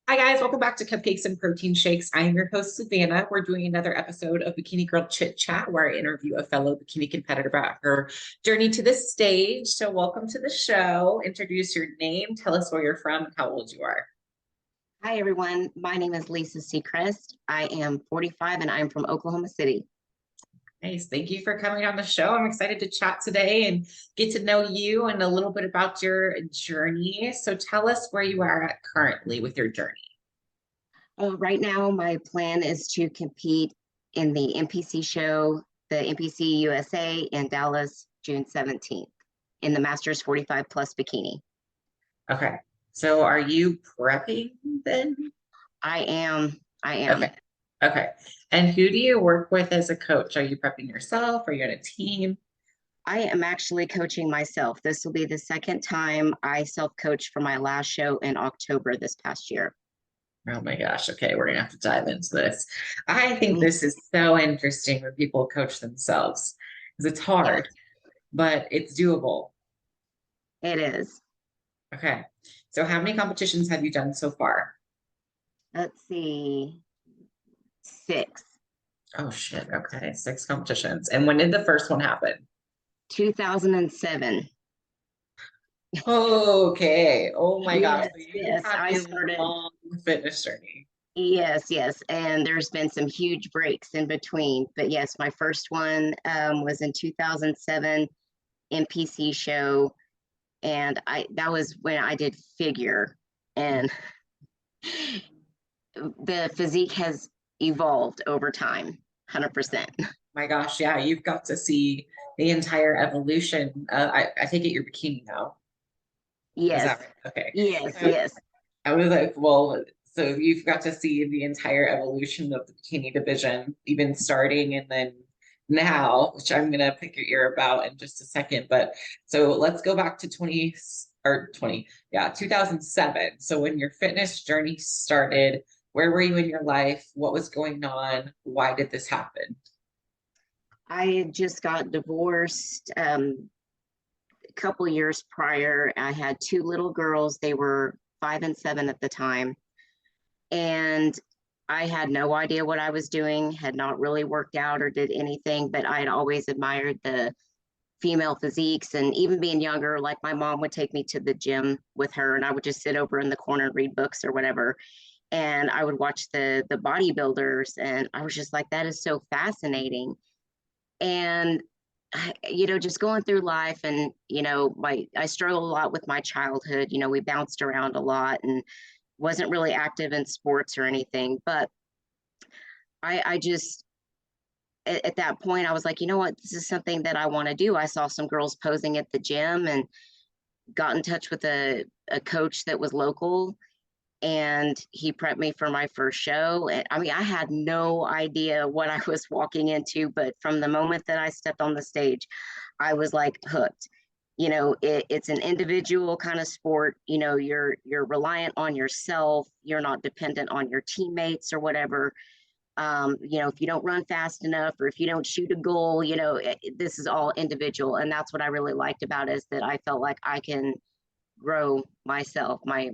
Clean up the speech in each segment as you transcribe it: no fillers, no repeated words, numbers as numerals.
Hi guys, welcome back to Cupcakes and Protein Shakes. I am your host, Savannah. We're doing another episode of Bikini Girl Chit Chat where I interview a fellow bikini competitor about her journey to this stage. So welcome to the show. Introduce your name, tell us where you're from, and how old you are. Hi, everyone. My name is Lisa Sechrist. I am 45 and I'm from Oklahoma City. Nice. Thank you for coming on the show. I'm excited to chat today and get to know you and a little bit about your journey. So tell us where you are at currently with your journey. Right now, my plan is to compete in the NPC show, the NPC USA in Dallas, June 17th, in the Masters 45 plus bikini. Okay. So are you prepping then? I am. Okay. Okay. And who do you work with as a coach? Are you prepping yourself? Are you on a team? I am actually coaching myself. This will be the second time I self-coached for my last show in October this past year. Oh my gosh. Okay. We're going to have to dive into this. I think this is so interesting when people coach themselves because it's hard, but it's doable. It is. Okay. So how many competitions have you done so far? Let's see. 6. Oh shit. Okay. 6 competitions. And when did the first one happen? 2007. Okay. Oh my gosh. Yes, So you yes. had I a started. long fitness journey. Yes. And there's been some huge breaks in between. But yes, my first one was in 2007 NPC show. And that was when I did figure. And the physique has evolved over time, 100%. My gosh, yeah, you've got to see the entire evolution. I take it you're bikini now. Is Yes, that right? Okay. yes. I was like, well, so you've got to see the entire evolution of the bikini division, even starting and then now, which I'm gonna pick your ear about in just a second. But so let's go back to 2007. So when your fitness journey started, where were you in your life? What was going on? Why did this happen? I had just got divorced a couple years prior. I had 2 little girls. They were 5 and 7 at the time. And I had no idea what I was doing, had not really worked out or did anything, but I had always admired the female physiques. And even being younger, like my mom would take me to the gym with her, and I would just sit over in the corner and read books or whatever. And I would watch the bodybuilders, and I was just like, that is so fascinating. And just going through life, and I struggled a lot with my childhood. We bounced around a lot and wasn't really active in sports or anything. But I just at that point I was like, you know what, this is something that I want to do. I saw some girls posing at the gym and got in touch with a coach that was local, and he prepped me for my first show. And I mean, I had no idea what I was walking into, but from the moment that I stepped on the stage, I was like hooked. It's an individual kind of sport. You're reliant on yourself. You're not dependent on your teammates or whatever. If you don't run fast enough or if you don't shoot a goal, this is all individual. And that's what I really liked about it, is that I felt like I can grow myself, my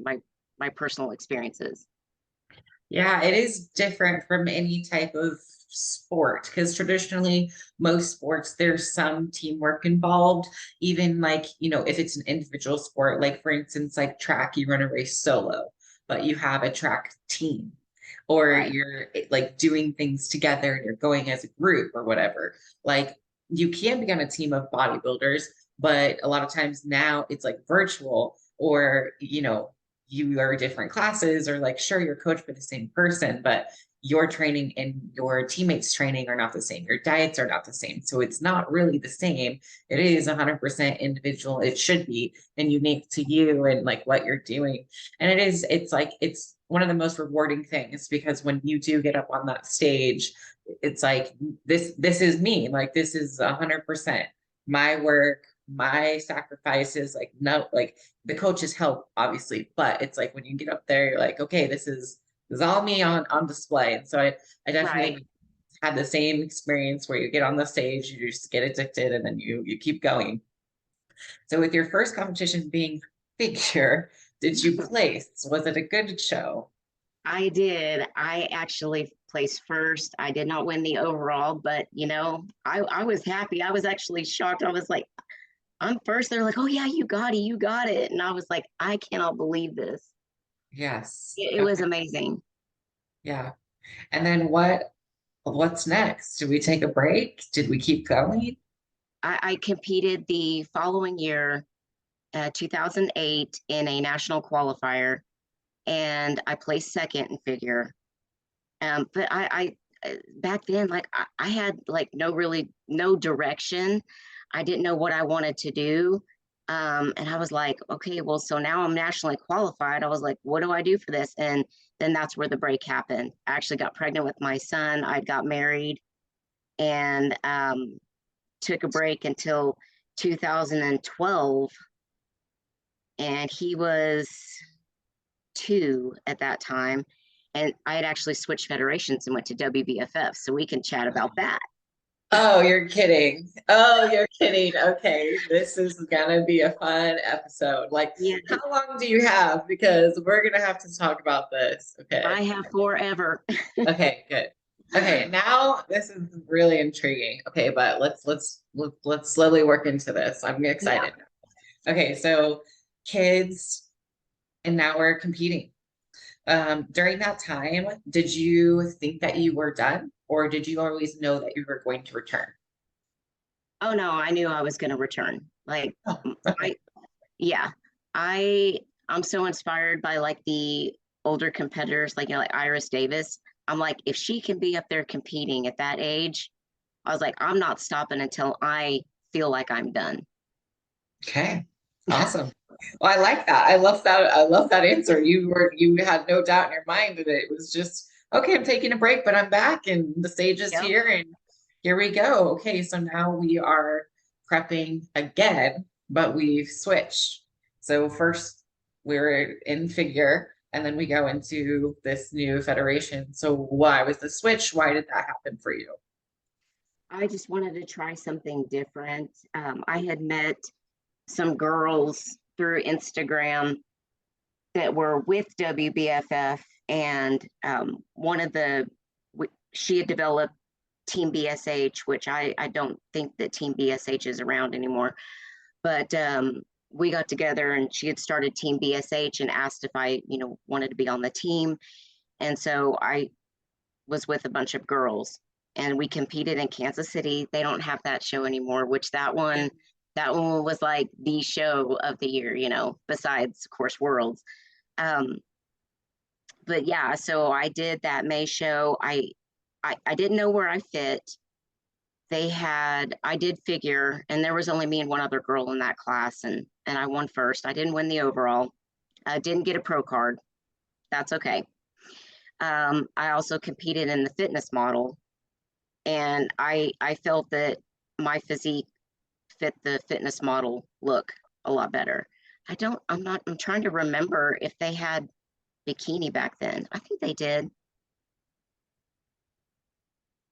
personal experiences. Yeah, it is different from any type of sport because traditionally, most sports, there's some teamwork involved. Even like, if it's an individual sport, like for instance, like track, you run a race solo, but you have a track team, or Right. you're like doing things together and you're going as a group or whatever. Like you can be on a team of bodybuilders, but a lot of times now it's like virtual or, you are different classes or like sure you're coached by the same person but your training and your teammates training are not the same, your diets are not the same, so it's not really the same. It is 100% individual, it should be, and unique to you and like what you're doing. And it's one of the most rewarding things because when you do get up on that stage, it's like this is me, like this is 100% my work, my sacrifices, like no, like the coaches help obviously, but it's like when you get up there, you're like, okay, this is all me on display. And so I Right. definitely had the same experience where you get on the stage, you just get addicted, and then you keep going. So with your first competition being figure, did you place? Was it a good show? I did. I actually placed first. I did not win the overall, but I was happy. I was actually shocked. I was like, I'm first. They're like, oh yeah, you got it, you got it. And I was like, I cannot believe this. Yes. It was Okay. amazing. Yeah. And then what's next? Did we take a break? Did we keep going? I competed the following year, 2008, in a national qualifier, and I placed second in figure. But back then, like I had like no direction. I didn't know what I wanted to do. And I was like, okay, well, so now I'm nationally qualified. I was like, what do I do for this? And then that's where the break happened. I actually got pregnant with my son. I got married and took a break until 2012. And he was 2 at that time. And I had actually switched federations and went to WBFF. So we can chat about that. Oh, you're kidding. Oh, you're kidding. Okay, this is gonna be a fun episode. Like, Yeah, how long do you have? Because we're gonna have to talk about this. Okay. I have forever. Okay, good. Okay, now this is really intriguing. Okay, but let's slowly work into this. I'm Yeah. excited. Okay, so kids, and now we're competing. During that time, did you think that you were done, or did you always know that you were going to return? Oh no, I knew I was going to return. Like, Oh, I okay. yeah, I I'm so inspired by like the older competitors, like like Iris Davis. I'm like, if she can be up there competing at that age, I was like, I'm not stopping until I feel like I'm done. Okay. Awesome. Well, I like that. I love that. I love that answer. You had no doubt in your mind that it was just, okay, I'm taking a break, but I'm back and the stage is Yep. here and here we go. Okay, so now we are prepping again, but we've switched. So first we're in figure and then we go into this new federation. So why was the switch? Why did that happen for you? I just wanted to try something different. I had met some girls through Instagram that were with WBFF, and one of the she had developed Team BSH, which I don't think that Team BSH is around anymore. But we got together, and she had started Team BSH and asked if I wanted to be on the team, and so I was with a bunch of girls, and we competed in Kansas City. They don't have that show anymore, which that one was like the show of the year, besides of course Worlds. Um, but yeah, so I did that May show. I didn't know where I fit. I did figure, and there was only me and one other girl in that class, and I won first. I didn't win the overall. I didn't get a pro card. That's okay. I also competed in the fitness model, and I felt that my physique fit the fitness model look a lot better. I'm trying to remember if they had bikini back then. I think they did.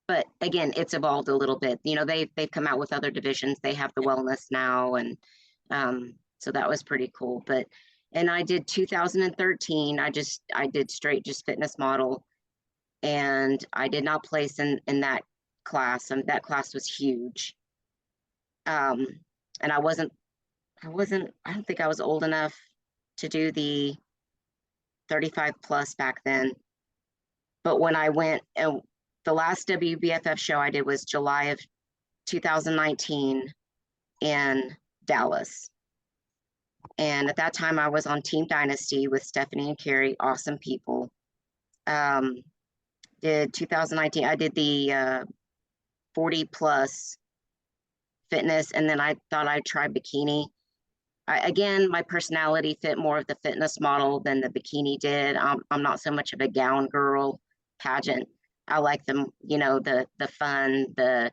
But again, it's evolved a little bit. They've come out with other divisions. They have the wellness now, and so that was pretty cool. And I did 2013. I did straight just fitness model, and I did not place in that class. And that class was huge. Um, and I don't think I was old enough to do the 35 plus back then. But when I went, the last WBFF show I did was July of 2019 in Dallas. And at that time, I was on Team Dynasty with Stephanie and Carrie, awesome people. Did 2019, I did the 40 plus fitness, and then I thought I'd try bikini. Again, my personality fit more of the fitness model than the bikini did. I'm not so much of a gown girl pageant. I like the fun, the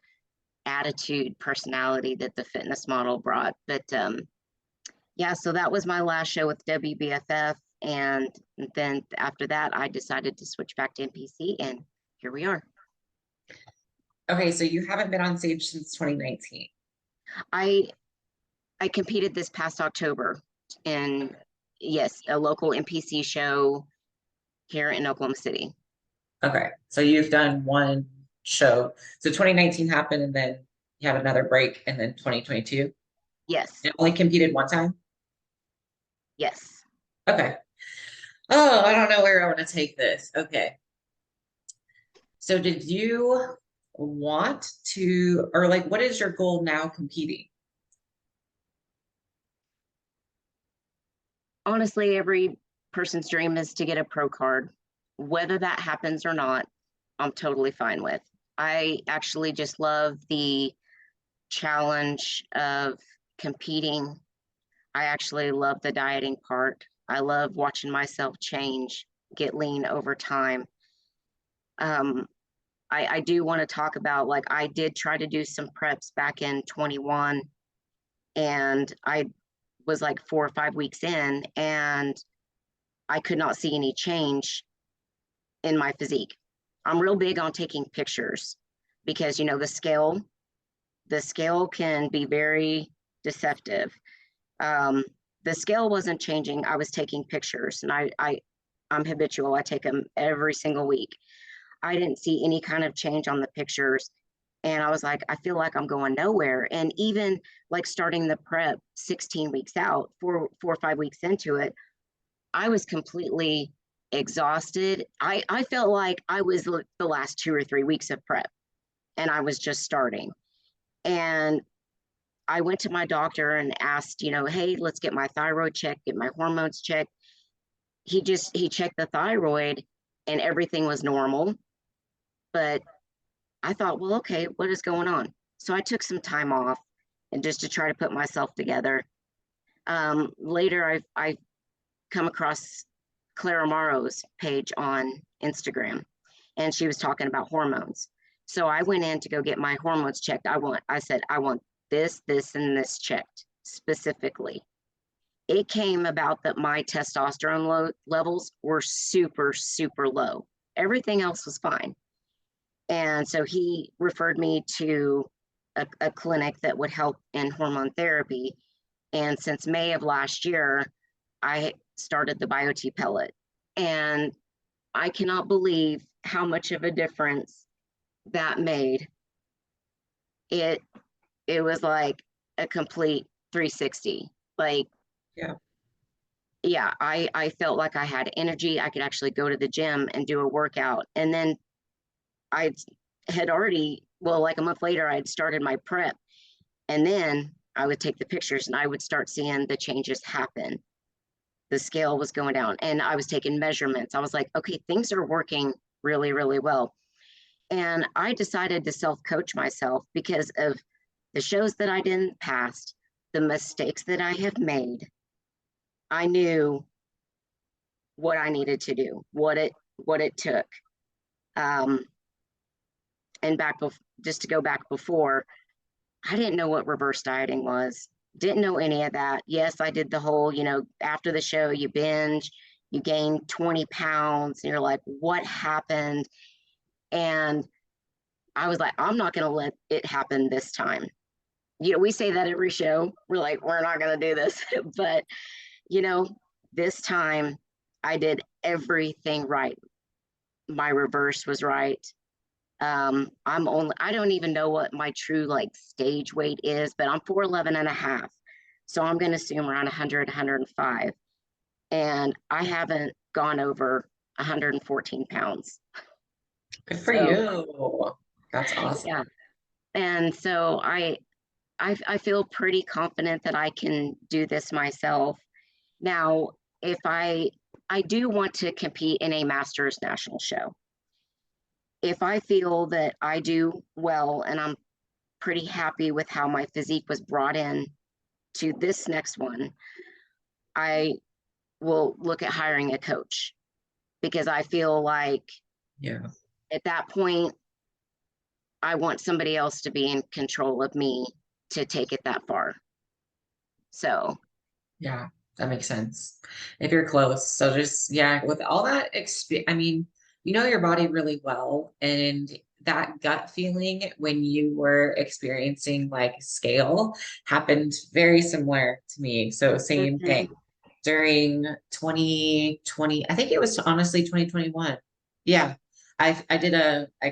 attitude, personality that the fitness model brought. But yeah, so that was my last show with WBFF. And then after that, I decided to switch back to NPC, and here we are. Okay, so you haven't been on stage since 2019. I I competed this past October in, yes, a local NPC show. here in Oklahoma City. Okay. So you've done one show. So 2019 happened and then you had another break and then 2022. Yes. And only competed one time? Yes. Okay. Oh, I don't know where I want to take this. Okay. So did you want to, or like, what is your goal now competing? Honestly, every person's dream is to get a pro card. Whether that happens or not, I'm totally fine with. I actually just love the challenge of competing. I actually love the dieting part. I love watching myself change, get lean over time. Um, I do want to talk about, like, I did try to do some preps back in 21, and I was like 4 or 5 weeks in, and I could not see any change in my physique. I'm real big on taking pictures because, the scale can be very deceptive. Um, the scale wasn't changing. I was taking pictures, and I'm habitual. I take them every single week. I didn't see any kind of change on the pictures. And I was like, I feel like I'm going nowhere. And even like starting the prep 16 weeks out, 4 or 5 weeks into it, I was completely exhausted. I felt like I was the last 2 or 3 weeks of prep and I was just starting. And I went to my doctor and asked, hey, let's get my thyroid checked, get my hormones checked. He checked the thyroid and everything was normal. But I thought, well, okay, what is going on? So I took some time off and just to try to put myself together. Later, I come across Clara Morrow's page on Instagram, and she was talking about hormones. So I went in to go get my hormones checked. I said, I want this, this, and this checked specifically. It came about that my testosterone levels were super, super low. Everything else was fine. And so he referred me to a clinic that would help in hormone therapy. And since May of last year, I started the BioT pellet. And I cannot believe how much of a difference that made. It it was like a complete 360. Like, Yeah. yeah, I felt like I had energy. I could actually go to the gym and do a workout. And then I had already, well, like a month later, I'd started my prep. And then I would take the pictures and I would start seeing the changes happen. The scale was going down and I was taking measurements. I was like, okay, things are working really, really well. And I decided to self coach myself because of the shows that I did in the past, the mistakes that I have made. I knew what I needed to do, what it took. Um, and just to go back before, I didn't know what reverse dieting was. Didn't know any of that. Yes, I did the whole, after the show, you binge, you gain 20 pounds, and you're like, what happened? And I was like, I'm not going to let it happen this time. We say that every show. We're like, we're not going to do this. But, you know, this time I did everything right. My reverse was right. I don't even know what my true like stage weight is, but I'm 4'11 and a half. So I'm going to assume around 100, 105. And I haven't gone over 114 pounds. Good for So you. That's awesome. yeah. And so I feel pretty confident that I can do this myself. Now, if I do want to compete in a Masters national show. If I feel that I do well and I'm pretty happy with how my physique was brought in to this next one, I will look at hiring a coach because I feel like Yeah. at that point, I want somebody else to be in control of me to take it that far. So, Yeah, that makes sense. If you're close. So just, yeah, with all that experience, I mean, you know your body really well. And that gut feeling when you were experiencing like scale happened very similar to me. So same mhm, thing. during 2020. I think it was honestly 2021. Yeah. I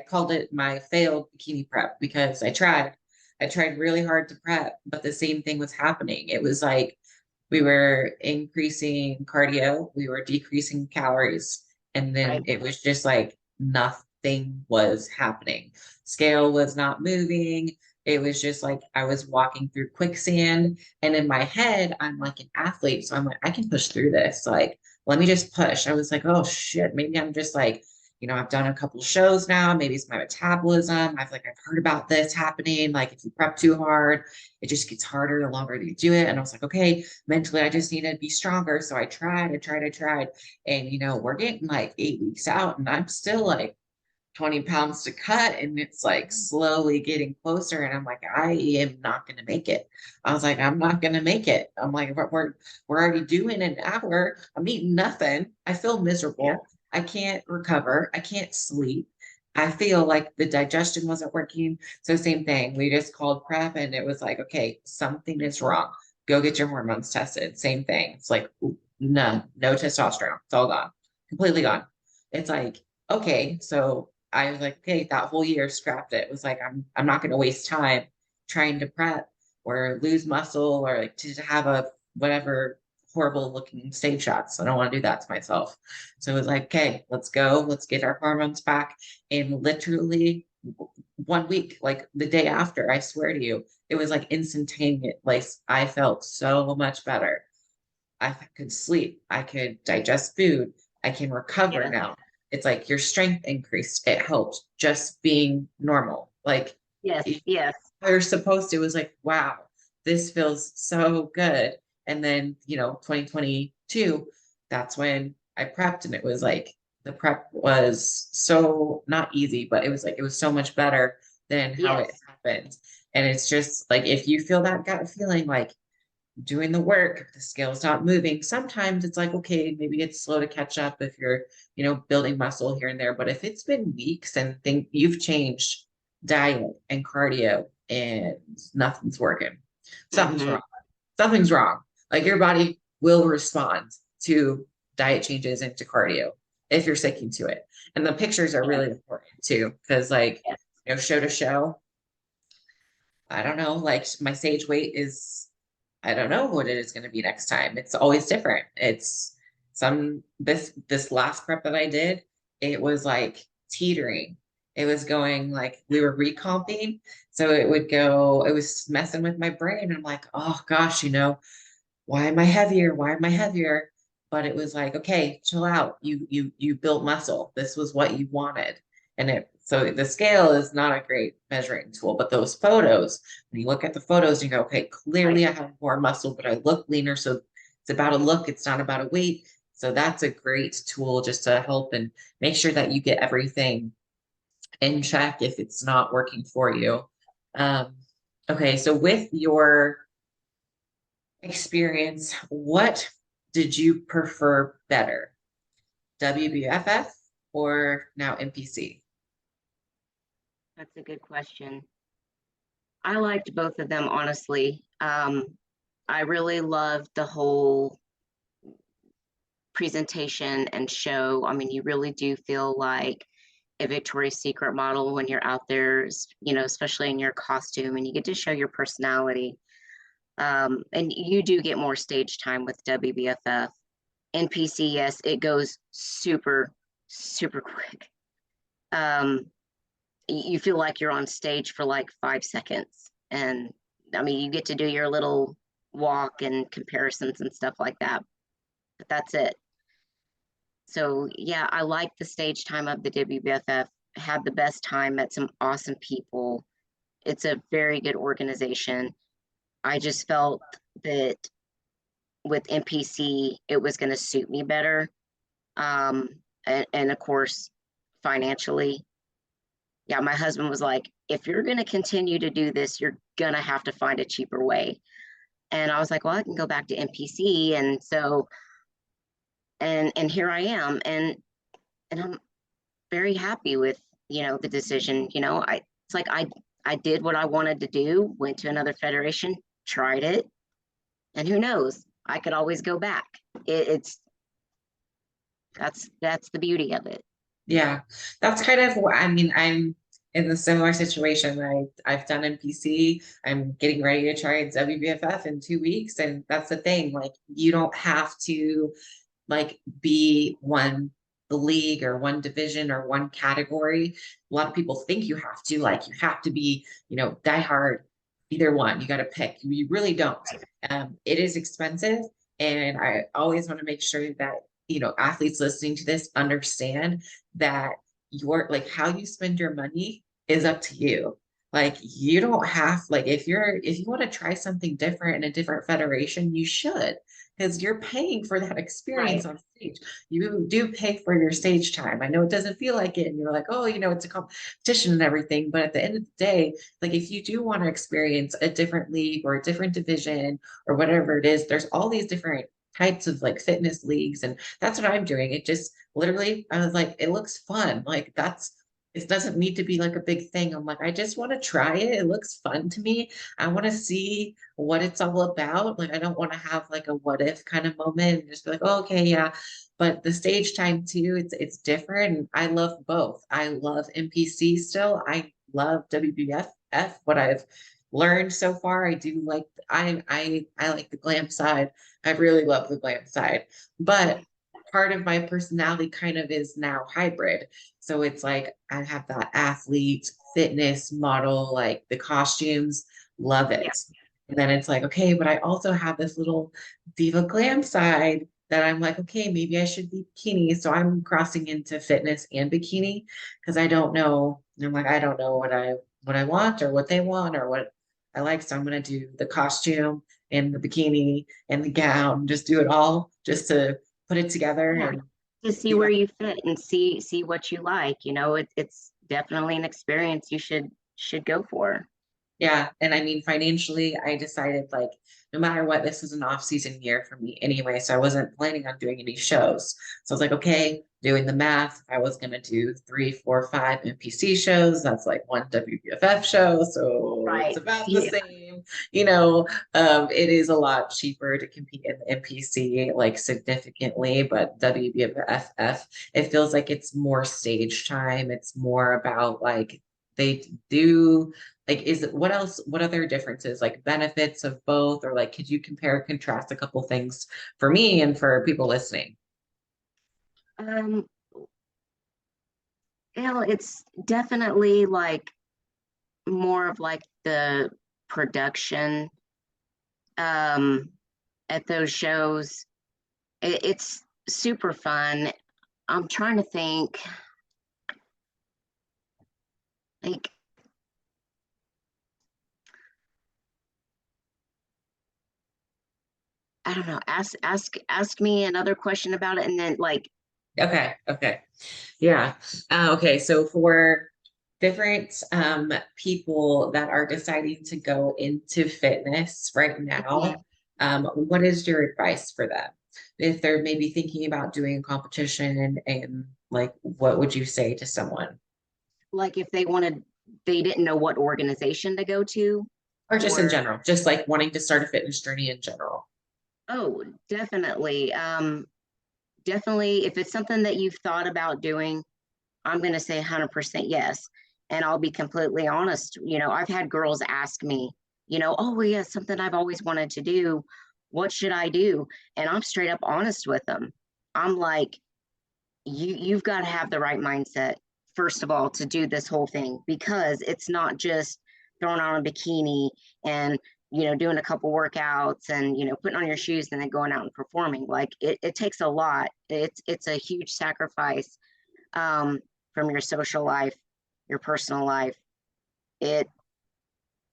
called it my failed bikini prep because I tried really hard to prep, but the same thing was happening. It was like we were increasing cardio, we were decreasing calories, and then Right. it was just like nothing was happening. Scale was not moving. It was just like I was walking through quicksand. And in my head, I'm like an athlete. So I'm like, I can push through this. Like, let me just push. I was like, oh shit, maybe I'm just like, I've done a couple shows now. Maybe it's my metabolism. I've heard about this happening. Like if you prep too hard, it just gets harder the longer you do it. And I was like, okay, mentally, I just need to be stronger. So I tried. And we're getting like 8 weeks out and I'm still like 20 pounds to cut and it's like slowly getting closer and I'm like I am not going to make it. I was like I'm not going to make it. I'm like we're already doing an hour. I'm eating nothing. I feel Yeah. miserable. I can't recover. I can't sleep. I feel like the digestion wasn't working. So same thing. We just called prep and it was like okay, something is wrong. Go get your hormones tested. Same thing. It's like no testosterone. It's all gone. Completely gone. It's like okay, so I was like, okay, that whole year scrapped it. It was like I'm not gonna waste time trying to prep or lose muscle or like to have a whatever horrible looking stage shots. I don't want to do that to myself. So it was like, okay, let's go, let's get our hormones back. And literally 1 week, like the day after, I swear to you, it was like instantaneous. Like I felt so much better. I could sleep. I could digest food. I can recover Yeah. now. It's like your strength increased. It helped just being normal. Like Yes. Yes. you're supposed to. It was like, wow, this feels so good. And then, 2022, that's when I prepped and it was like the prep was so not easy, but it was like it was so much better than how it Yes. happened. And it's just like if you feel that gut feeling like doing the work, the scale's not moving. Sometimes it's like, okay, maybe it's slow to catch up if you're, building muscle here and there. But if it's been weeks and think you've changed diet and cardio and nothing's working, something's Hmm. wrong. Something's wrong. Like your body will respond to diet changes and to cardio if you're sticking to it. And the pictures are Yes. really important too, because like, Yes. show to show, I don't know, like my stage weight is I don't know what it is going to be next time. It's always different. It's this last prep that I did, it was like teetering. It was going like we were recomping. So it was messing with my brain. And I'm like, oh gosh, why am I heavier? Why am I heavier? But it was like, okay, chill out. You built muscle. This was what you wanted. So the scale is not a great measuring tool, but those photos, when you look at the photos, you go, okay, Right. clearly I have more muscle, but I look leaner. So it's about a look, it's not about a weight. So that's a great tool just to help and make sure that you get everything in check if it's not working for you. Um, okay, so with your experience, what did you prefer better? WBFF or now NPC? That's a good question. I liked both of them, honestly. I really loved the whole presentation and show. I mean, you really do feel like a Victoria's Secret model when you're out there, especially in your costume, and you get to show your personality. And you do get more stage time with WBFF. NPC, yes, it goes super, super quick. Um, you feel like you're on stage for like 5 seconds. And I mean, you get to do your little walk and comparisons and stuff like that, but that's it. So yeah, I like the stage time of the WBFF. Had the best time, met some awesome people. It's a very good organization. I just felt that with NPC, it was going to suit me better. Um, and of course, financially, yeah, my husband was like, if you're going to continue to do this, you're going to have to find a cheaper way. And I was like, well, I can go back to NPC. And so, and here I am. And I'm very happy with, the decision. It's like I did what I wanted to do, went to another federation, tried it, and who knows? I could always go back. It's that's the beauty of it. Yeah, that's kind of what I mean. I'm in the similar situation. I've done NPC. I'm getting ready to try WBFF in 2 weeks, and that's the thing. Like, you don't have to like be one the league or one division or one category. A lot of people think you have to, like, you have to be, die hard, either one. You got to pick. You really don't. It is expensive, and I always want to make sure that athletes listening to this understand that your like how you spend your money is up to you. Like, you don't have, like, if you want to try something different in a different federation, you should, because you're paying for that Right. experience on stage. You do pay for your stage time. I know it doesn't feel like it, and you're like, oh, it's a competition and everything. But at the end of the day, like, if you do want to experience a different league or a different division or whatever it is, there's all these different types of like fitness leagues. And that's what I'm doing. It just literally, I was like, it looks fun. Like, it doesn't need to be like a big thing. I'm like, I just want to try it. It looks fun to me. I want to see what it's all about. Like, I don't want to have like a what if kind of moment and just be like, oh, okay, yeah. But the stage time too, it's different. And I love both. I love NPC still. I love WBFF, what I've learned so far. I do like I like the glam side. I really love the glam side. But part of my personality kind of is now hybrid. So it's like I have that athlete, fitness model, like the costumes, love Yeah. it. And then it's like, okay, but I also have this little diva glam side that I'm like, okay, maybe I should be bikini. So I'm crossing into fitness and bikini because I don't know. I'm like, I don't know what I want or what they want or what I like. So I'm gonna do the costume and the bikini and the gown, just do it all just to put it together Yeah. and To see see where how. you fit and see what you like. It's definitely an experience you should go for. Yeah. And I mean, financially, I decided like no matter what, this is an off-season year for me anyway. So I wasn't planning on doing any shows. So I was like, okay, doing the math, I was gonna do 3, 4, 5 NPC shows. That's like one WBFF show. So it's Right. about the Yeah. same, it is a lot cheaper to compete in the NPC like significantly, but WBFF, it feels like it's more stage time. It's more about like they do like, what other differences, like benefits of both, or like, could you compare and contrast a couple things for me and for people listening? Um, it's definitely like more of like the production um at those shows. It's super fun. I'm trying to think, like, I don't know, ask me another question about it and then like, Okay, okay. Yeah. Okay, so for different people that are deciding to go into fitness right mhm, now, what is your advice for them? If they're maybe thinking about doing a competition, and like, what would you say to someone? like if they didn't know what organization to go to, Or just in or general, just like wanting to start a fitness journey in general. oh, definitely. Definitely, if it's something that you've thought about doing, I'm going to say 100% yes. And I'll be completely honest. I've had girls ask me, oh, well, yeah, something I've always wanted to do. What should I do? And I'm straight up honest with them. I'm like, you've got to have the right mindset, first of all, to do this whole thing, because it's not just throwing on a bikini and doing a couple workouts and putting on your shoes and then going out and performing. Like it takes a lot. It's a huge sacrifice, from your social life, your personal life. It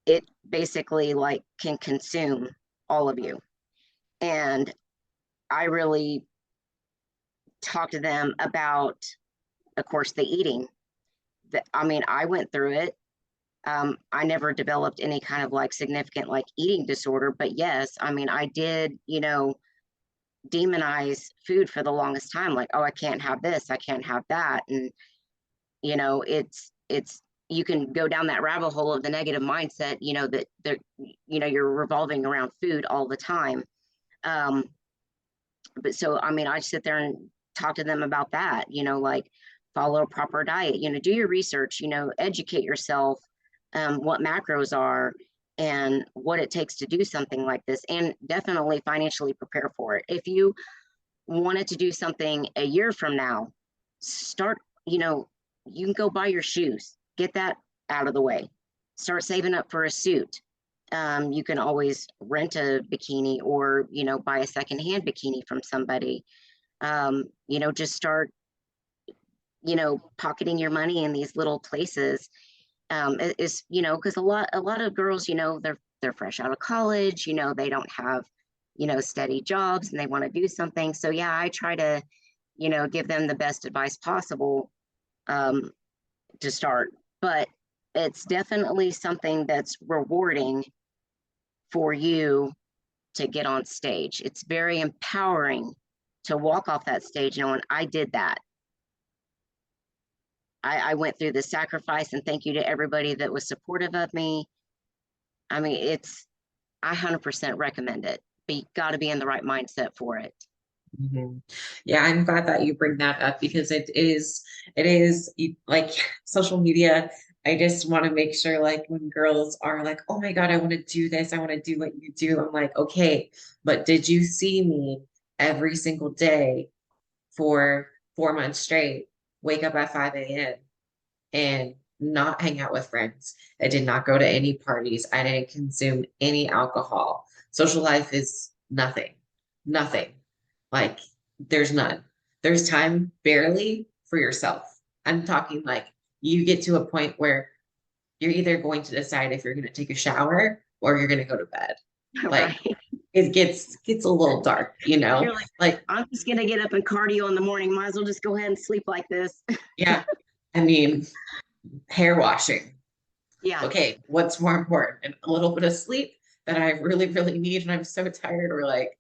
it basically like can consume all of you. And I really talk to them about, of course, the eating. I mean, I went through it. I never developed any kind of like significant like eating disorder, but yes, I mean, I did, demonize food for the longest time. Like, oh, I can't have this, I can't have that, and it's you can go down that rabbit hole of the negative mindset. That you're revolving around food all the time. Um, but so, I mean, I sit there and talk to them about that, like follow a proper diet, do your research, educate yourself, what macros are and what it takes to do something like this, and definitely financially prepare for it. If you wanted to do something a year from now, start, you can go buy your shoes, get that out of the way, start saving up for a suit. You can always rent a bikini or, buy a secondhand bikini from somebody. Just start, pocketing your money in these little places. Is, because a lot of girls, they're fresh out of college, they don't have, steady jobs and they want to do something. So yeah, I try to, give them the best advice possible, um, to start. But it's definitely something that's rewarding for you to get on stage. It's very empowering to walk off that stage knowing I did that. I went through the sacrifice, and thank you to everybody that was supportive of me. I mean, I 100% recommend it, but you got to be in the right mindset for it. Mhm. Yeah, I'm glad that you bring that up because it is like social media. I just want to make sure like when girls are like, oh my God, I want to do this, I want to do what you do. I'm like, okay, but did you see me every single day for 4 months straight, wake up at 5 a.m. and not hang out with friends? I did not go to any parties. I didn't consume any alcohol. Social life is nothing, nothing. Like there's none. There's time barely for yourself. I'm talking like you get to a point where you're either going to decide if you're going to take a shower or you're going to go to bed. Like Right. it gets a little dark, You're like, like I'm just going to get up and cardio in the morning. Might as well just go ahead and sleep like this. yeah. I mean, hair washing. Yeah. Okay, what's more important? And a little bit of sleep that I really, really need, and I'm so tired. We're like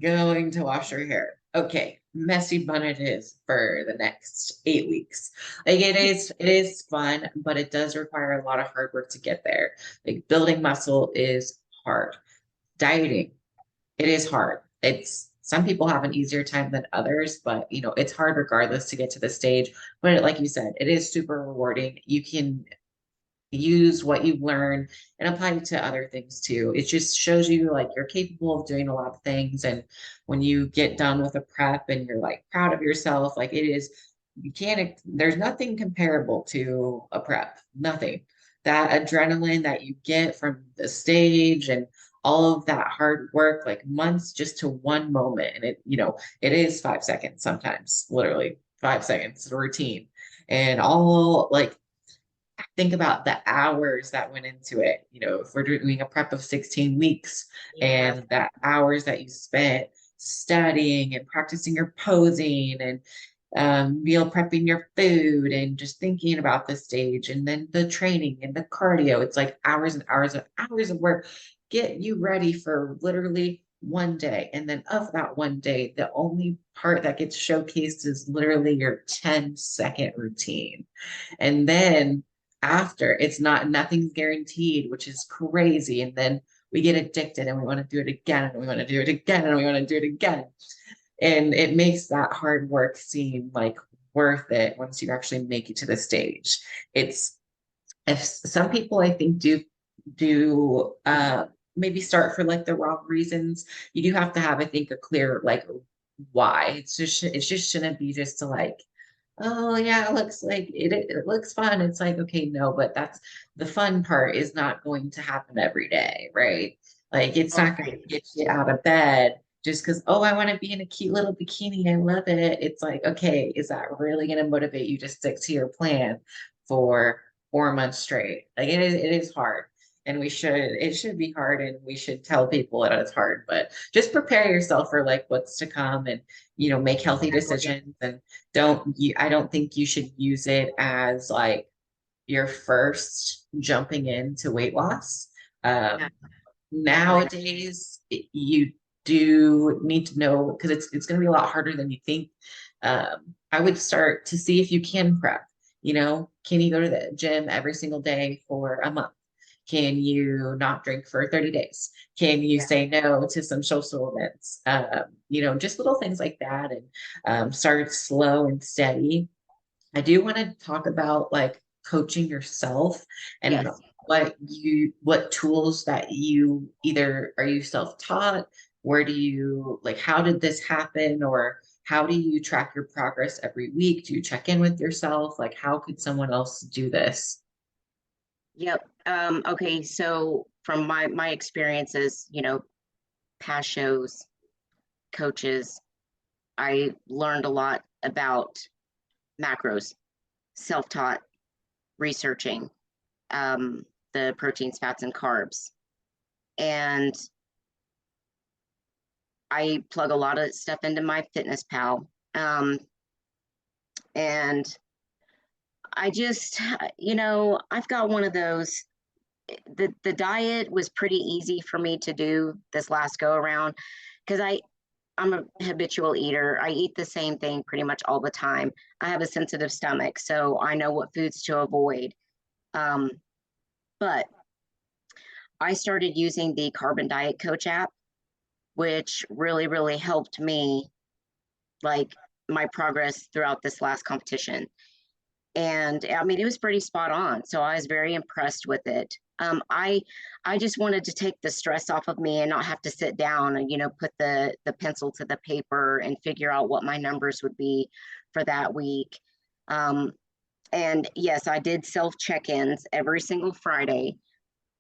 going to wash your hair. Okay, messy bun it is for the next 8 weeks. Like it is fun, but it does require a lot of hard work to get there. Like building muscle is hard. Dieting, it is hard. It's some people have an easier time than others, but it's hard regardless to get to the stage. But like you said, it is super rewarding. You can use what you learn and apply it to other things too. It just shows you like you're capable of doing a lot of things. And when you get done with a prep and you're like proud of yourself, like it is, you can't, there's nothing comparable to a prep, nothing. That adrenaline that you get from the stage and all of that hard work, like months just to one moment. And it is 5 seconds sometimes, literally 5 seconds, routine. And all like think about the hours that went into it. If we're doing a prep of 16 weeks Yeah. and the hours that you spent studying and practicing your posing and meal prepping your food and just thinking about the stage and then the training and the cardio, it's like hours and hours of work get you ready for literally one day. And then of that one day, the only part that gets showcased is literally your 10-second routine. And then after, it's not, nothing's guaranteed, which is crazy. And then we get addicted and we want to do it again and we want to do it again and we want to do it again. And it makes that hard work seem like worth it once you actually make it to the stage. It's if some people I think do maybe start for like the wrong reasons. You do have to have, I think, a clear like why. It just shouldn't be just to like, oh yeah, it looks like it looks fun. It's like, okay, no, but that's the fun part is not going to happen every day, right? Like it's All not going to right. get you out of bed just because, oh, I want to be in a cute little bikini. I love it. It's like, okay, is that really going to motivate you to stick to your plan for 4 months straight? Like it is hard. And it should be hard and we should tell people that it's hard, but just prepare yourself for like what's to come and make healthy Exactly. decisions and I don't think you should use it as like your first jumping into weight loss. Yeah. Definitely. Nowadays, you do need to know because it's going to be a lot harder than you think. I would start to see if you can prep. Can you go to the gym every single day for a month? Can you not drink for 30 days? Can you Yeah. say no to some social events? Just little things like that, and start slow and steady. I do want to talk about like coaching yourself and Yes. what tools that you either are you self-taught, where do you like how did this happen, or how do you track your progress every week? Do you check in with yourself? Like how could someone else do this? Yep. Okay. So from my experiences, past shows, coaches, I learned a lot about macros, self-taught, researching the proteins, fats, and carbs. And I plug a lot of stuff into my fitness pal. And I just, I've got one of those. The diet was pretty easy for me to do this last go around because I'm a habitual eater. I eat the same thing pretty much all the time. I have a sensitive stomach, so I know what foods to avoid. Um, but I started using the Carbon Diet Coach app, which really, really helped me, like, my progress throughout this last competition. And I mean, it was pretty spot on. So I was very impressed with it. I just wanted to take the stress off of me and not have to sit down and put the pencil to the paper and figure out what my numbers would be for that week. Um, and yes, I did self check-ins every single Friday.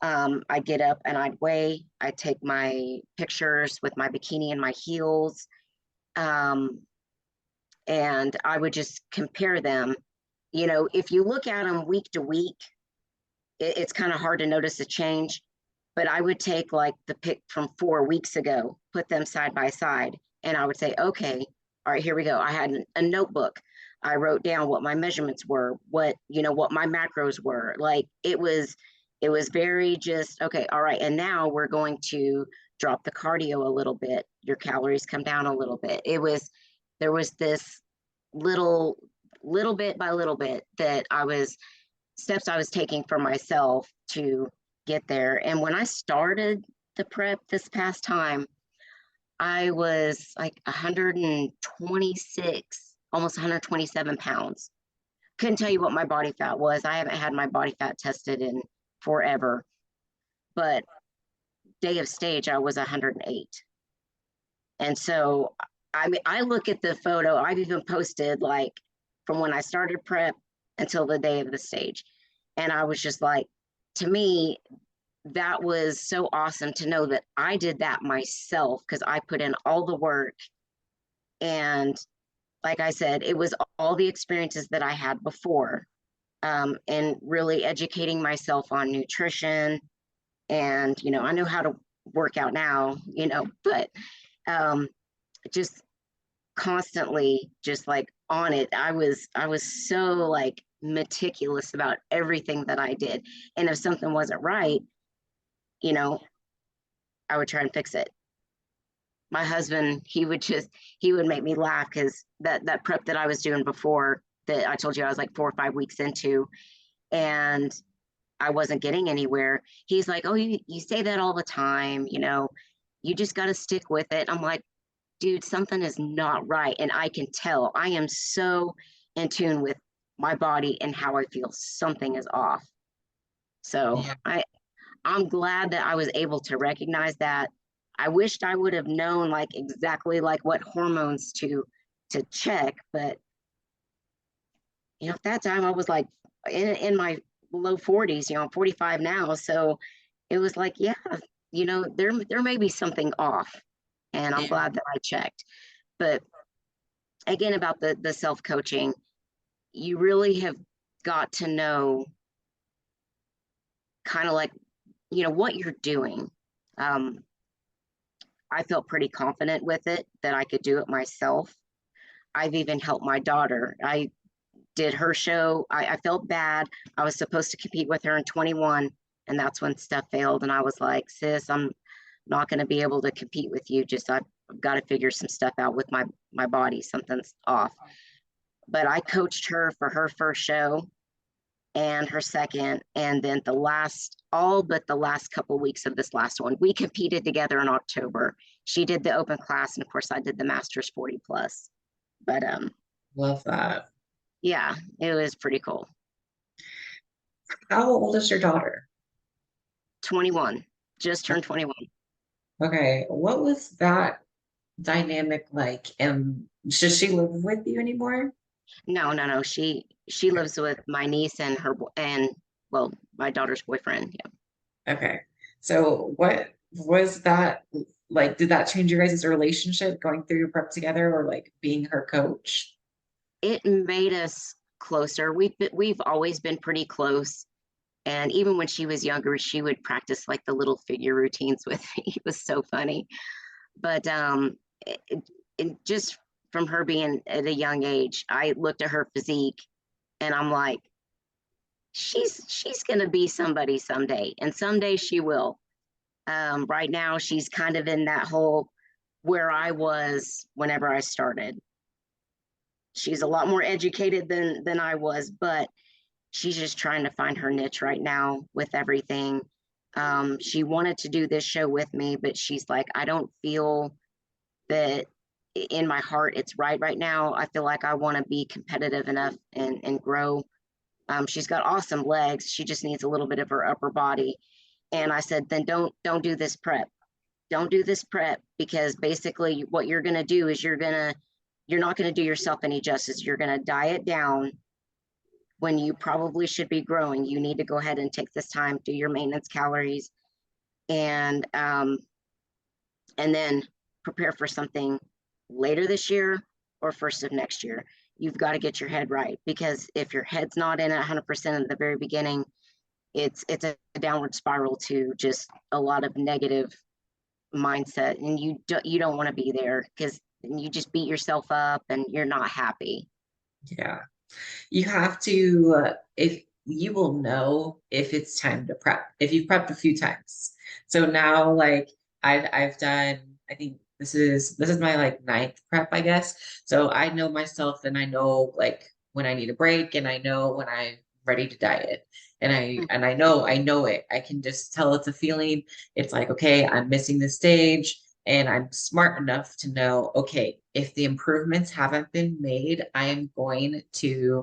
I'd get up and I'd weigh. I'd take my pictures with my bikini and my heels, um, and I would just compare them. If you look at them week to week, it's kind of hard to notice a change. But I would take like the pic from 4 weeks ago, put them side by side, and I would say, okay, all right, here we go. I had a notebook. I wrote down what my measurements were, what my macros were. Like it was very just okay, all right. And now we're going to drop the cardio a little bit. Your calories come down a little bit. There was this little bit by little bit that steps I was taking for myself to get there. And when I started the prep this past time, I was like 126, almost 127 pounds. Couldn't tell you what my body fat was. I haven't had my body fat tested in forever. But day of stage, I was 108. And so, I mean, I look at the photo, I've even posted like from when I started prep until the day of the stage. And I was just like, to me, that was so awesome to know that I did that myself because I put in all the work. And like I said, it was all the experiences that I had before, and really educating myself on nutrition. And, I know how to work out now, but um, just constantly just like on it. I was so like meticulous about everything that I did. And if something wasn't right, you know, I would try and fix it. My husband, he would make me laugh because that prep that I was doing before, that I told you I was like 4 or 5 weeks into, and I wasn't getting anywhere. He's like, "Oh, you say that all the time, you just got to stick with it." I'm like, dude, something is not right. And I can tell I am so in tune with my body and how I feel. Something is off. So Yeah. I'm glad that I was able to recognize that. I wished I would have known like exactly like what hormones to check, but at that time I was like in my low 40s, I'm 45 now. So it was like, yeah, there may be something off. And I'm Yeah. glad that I checked. But again, about the self-coaching, you really have got to know kind of like, what you're doing. Um, I felt pretty confident with it that I could do it myself. I've even helped my daughter. I did her show. I felt bad. I was supposed to compete with her in 21, and that's when stuff failed. And I was like, sis, I'm not going to be able to compete with you. Just I've got to figure some stuff out with my body. Something's off. But I coached her for her first show, and her second. And then the last, all but the last couple weeks of this last one, we competed together in October. She did the open class, and of course I did the Masters 40 plus. But Love that. yeah, it was pretty cool. How old is your daughter? 21, just turned 21. Okay, what was that dynamic like? And does she live with you anymore? No, no, no. She lives with my niece and and well, my daughter's boyfriend. Yeah. Okay. So what was that like? Did that change your guys' relationship going through prep together or like being her coach? It made us closer. We've always been pretty close. And even when she was younger, she would practice like the little figure routines with me. It was so funny. But it just from her being at a young age, I looked at her physique and I'm like, she's gonna be somebody someday, and someday she will. Right now, she's kind of in that whole where I was whenever I started. She's a lot more educated than I was, but she's just trying to find her niche right now with everything. She wanted to do this show with me, but she's like, I don't feel that in my heart it's right now. I feel like I want to be competitive enough and grow. She's got awesome legs. She just needs a little bit of her upper body. And I said, then don't do this prep. Don't do this prep, because basically what you're going to do is you're not going to do yourself any justice. You're going to diet down when you probably should be growing. You need to go ahead and take this time, do your maintenance calories, and then prepare for something later this year or first of next year. You've got to get your head right, because if your head's not in at 100% at the very beginning, it's a downward spiral to just a lot of negative mindset, and you don't want to be there, because you just beat yourself up and you're not happy. Yeah. You have to, if you will know if it's time to prep, if you've prepped a few times. So now, like I've done, I think this is my like ninth prep, I guess. So I know myself, and I know like when I need a break, and I know when I'm ready to diet. And I know it. I can just tell it's a feeling. It's like, okay, I'm missing the stage. And I'm smart enough to know, okay, if the improvements haven't been made, I'm not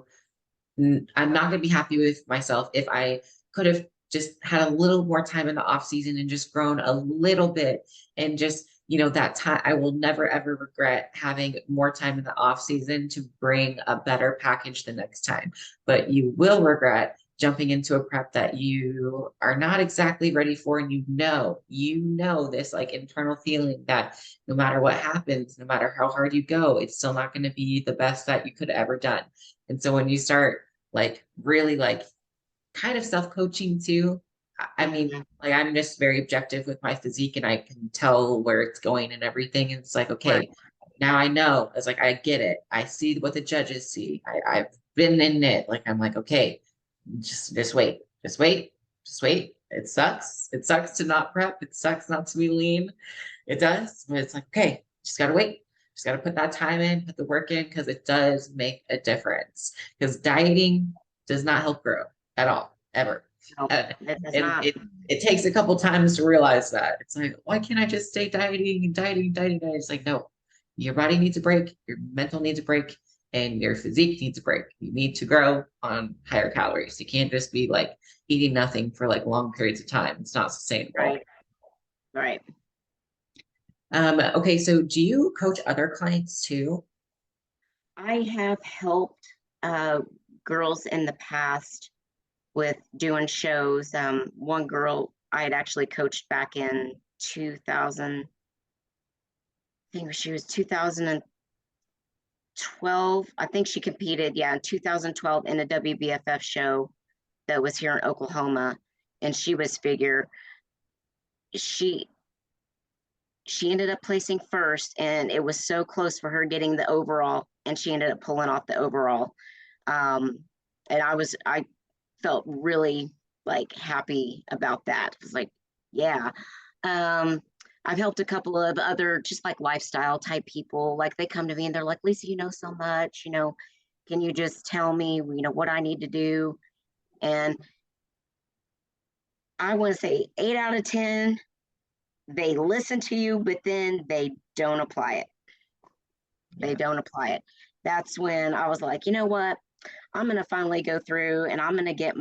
going to be happy with myself if I could have just had a little more time in the off season and just grown a little bit and just, that time. I will never ever regret having more time in the off season to bring a better package the next time. But you will regret jumping into a prep that you are not exactly ready for. And you know this like internal feeling that no matter what happens, no matter how hard you go, it's still not going to be the best that you could have ever done. And so when you start like really like kind of self-coaching too. I mean, Mm-hmm. like I'm just very objective with my physique, and I can tell where it's going and everything. And it's like, Right. okay, now I know. It's like I get it. I see what the judges see. I've been in it. Like I'm like, okay, just wait, just wait, just wait. It sucks. It sucks to not prep. It sucks not to be lean. It does, but it's like, okay, just gotta wait. Just gotta put that time in, put the work in, because it does make a difference. Because dieting does not help grow at all, ever. No, Uh, it does and not. it takes a couple times to realize that. It's like, why can't I just stay dieting and dieting, dieting, dieting? It's like, no, your body needs a break, your mental needs a break, and your physique needs a break. You need to grow on higher calories. You can't just be like eating nothing for like long periods of time. It's not sustainable. Right. Right. Okay, so do you coach other clients too? I have helped girls in the past with doing shows. One girl I had actually coached back in 2000, I think she was 2012. I think she competed, yeah, in 2012 in a WBFF show that was here in Oklahoma, and she was figure. She she ended up placing first, and it was so close for her getting the overall, and she ended up pulling off the overall. Um, and I felt really like happy about that. It was like, yeah. Um, I've helped a couple of other just like lifestyle type people. Like they come to me and they're like, Lisa, you know so much, can you just tell me, what I need to do? And I want to say 8 out of 10, they listen to you, but then they don't apply it. They Yeah. don't apply it. That's when I was like, you know what? I'm going to finally go through and I'm going to get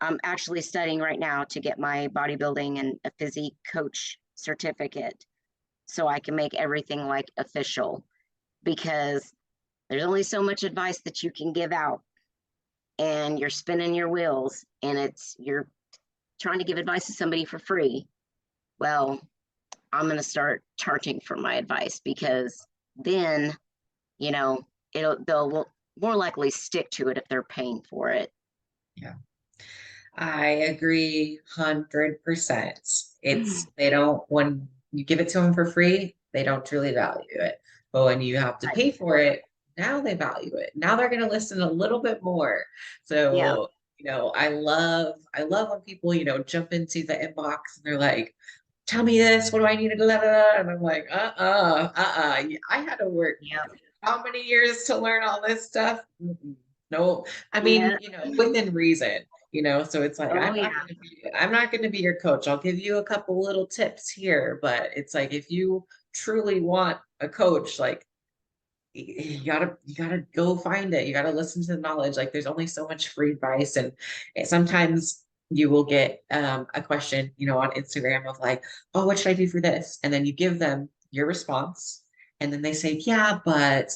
I'm actually studying right now to get my bodybuilding and a physique coach certificate so I can make everything like official, because there's only so much advice that you can give out, and you're spinning your wheels, and you're trying to give advice to somebody for free. Well, I'm going to start charging for my advice, because then, you know, they'll more likely stick to it if they're paying for it. Yeah. I agree 100%. They don't, when you give it to them for free, they don't truly value it. But when you have to Right. pay for it, now they value it. Now they're going to listen a little bit more. Yeah. So, I love when people, jump into the inbox and they're like, tell me this, what do I need to do? And I'm like, I had to work Yeah. how many years to learn all this stuff? Mm-mm. No, I mean, Yeah. within reason, so it's like Oh, yeah. I'm not going to be your coach. I'll give you a couple little tips here, but it's like if you truly want a coach, like you gotta go find it. You gotta listen to the knowledge. Like there's only so much free advice, and sometimes you will get a question, on Instagram of like, oh, what should I do for this? And then you give them your response, and then they say, yeah, but,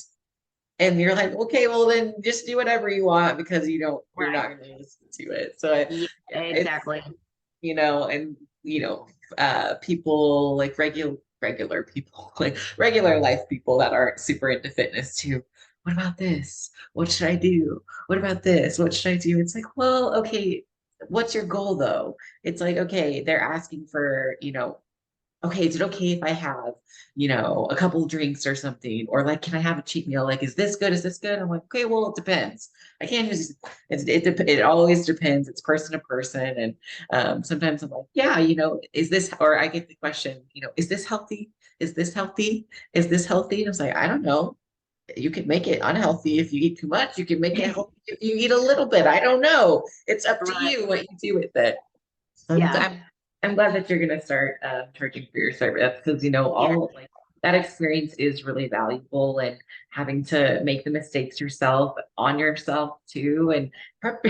and you're like, okay, well then just do whatever you want because you're Right. not going to listen to it. So Yeah, yeah, it's exactly. and people like regular people, like regular life people that aren't super into fitness too. What about this? What should I do? What about this? What should I do? It's like, well, okay, what's your goal though? It's like, okay, they're asking for, okay, is it okay if I have, a couple of drinks or something? Or like, can I have a cheat meal? Like, is this good? Is this good? I'm like, okay, well, it depends. I can't just, it always depends. It's person to person. And sometimes I'm like, yeah, is this, or I get the question, is this healthy? Is this healthy? Is this healthy? And I was like, I don't know. You can make it unhealthy if you eat too much. You can make it healthy if you eat a little bit. I don't know. It's up to Right. you what you do with it. I'm, Yeah. I'm, I'm glad that you're going to start charging for your service because, Yeah. all like that experience is really valuable and having to make the mistakes yourself on yourself too. And prep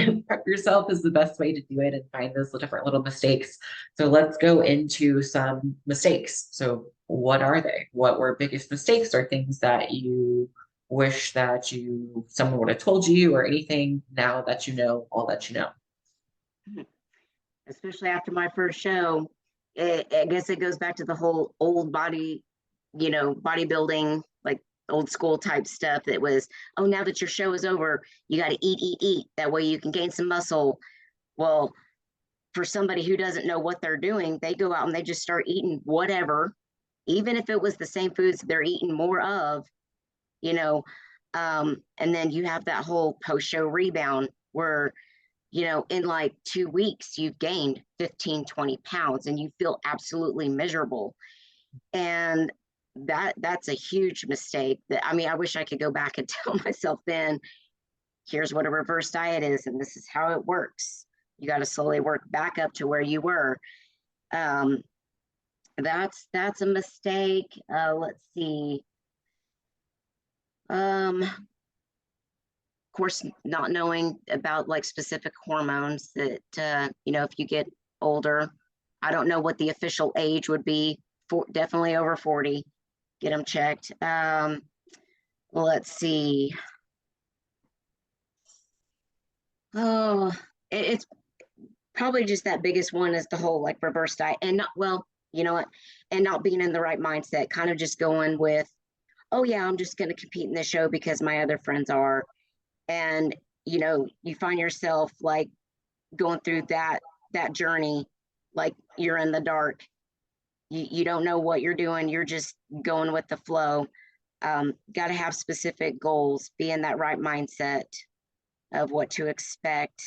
yourself is the best way to do it and find those different little mistakes. So let's go into some mistakes. So what are they? What were biggest mistakes or things that you wish that someone would have told you or anything now that you know all that you know? Especially after my first show, I guess it goes back to the whole old body, bodybuilding, like old school type stuff that was, oh, now that your show is over, you got to eat, eat, eat. That way you can gain some muscle. Well, for somebody who doesn't know what they're doing, they go out and they just start eating whatever, even if it was the same foods they're eating more of, you know. And then you have that whole post show rebound where, in like 2 weeks, you've gained 15, 20 pounds and you feel absolutely miserable. And that's a huge mistake that, I mean, I wish I could go back and tell myself then, here's what a reverse diet is, and this is how it works. You got to slowly work back up to where you were. Um, that's a mistake. Let's see. Of course, not knowing about like specific hormones that if you get older, I don't know what the official age would be. For definitely over 40, get them checked. Let's see. Oh, it's probably just that biggest one is the whole like reverse diet, and not, well, you know what, and not being in the right mindset, kind of just going with, oh yeah, I'm just going to compete in this show because my other friends are. And you find yourself like going through that journey, like you're in the dark. You don't know what you're doing, you're just going with the flow. Got to have specific goals, be in that right mindset of what to expect.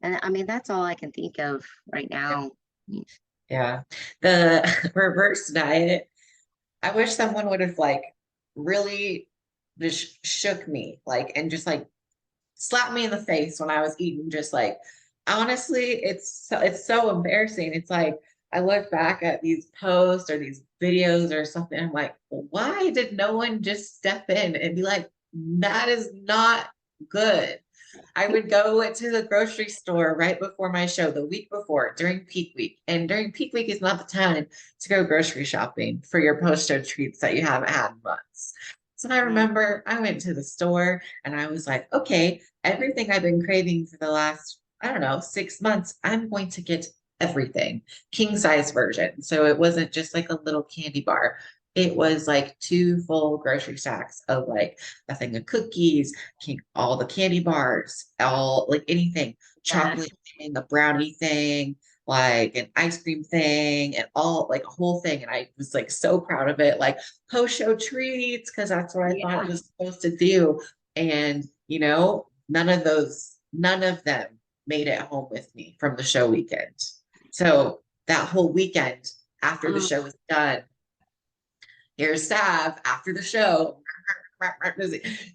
And I mean, that's all I can think of right now. Yeah. The reverse diet, I wish someone would have like really just shook me, like, and just like slapped me in the face when I was eating. Just like, honestly, it's so embarrassing. It's like I look back at these posts or these videos or something. I'm like, why did no one just step in and be like, that is not good. I would go to the grocery store right before my show, the week before, during peak week. And during peak week is not the time to go grocery shopping for your post-show treats that you haven't had in months. So I remember I went to the store and I was like, okay, everything I've been craving for the last, I don't know, 6 months, I'm going to get everything, king size version. So it wasn't just like a little candy bar. It was like two full grocery sacks of like a thing of cookies, all the candy bars, all like anything, Yes. chocolate thing, a brownie thing, like an ice cream thing, and all like a whole thing. And I was like so proud of it, like post-show treats, because that's what I thought it Yeah. was supposed to do. And none of them made it home with me from the show weekend. So that whole weekend after the Oh, show was done, here's Sav after the show,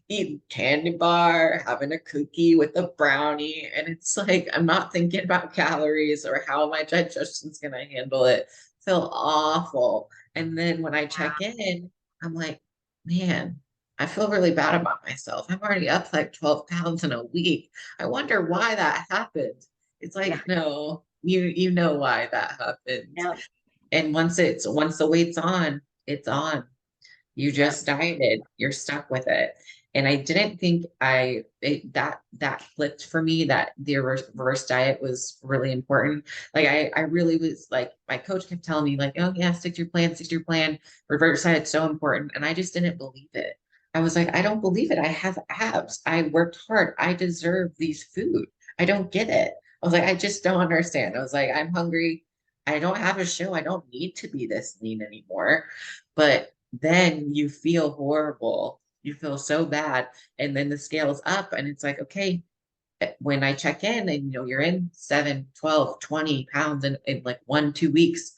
eating candy bar, having a cookie with a brownie. And it's like, I'm not thinking about calories or how my digestion's going to handle it. Feel awful. And then when I check in, I'm like, man, I feel really bad about myself. I'm already up like 12 pounds in a week. I wonder why that happened. It's yeah. like, no, you know why that happened. Yeah. And once the weight's on, it's on. You Yeah. just dieted. You're stuck with it. And I didn't think that clicked for me, that the reverse diet was really important. Like I really was like, my coach kept telling me like, oh yeah, stick to your plan. Reverse diet's so important. And I just didn't believe it. I was like, I don't believe it. I have abs. I worked hard. I deserve these food. I don't get it. I was like, I just don't understand. I was like, I'm hungry. I don't have a show. I don't need to be this lean anymore. But then you feel horrible. You feel so bad. And then the scale's up and it's like, okay, when I check in and you're in 7, 12, 20 pounds in like 1, 2 weeks,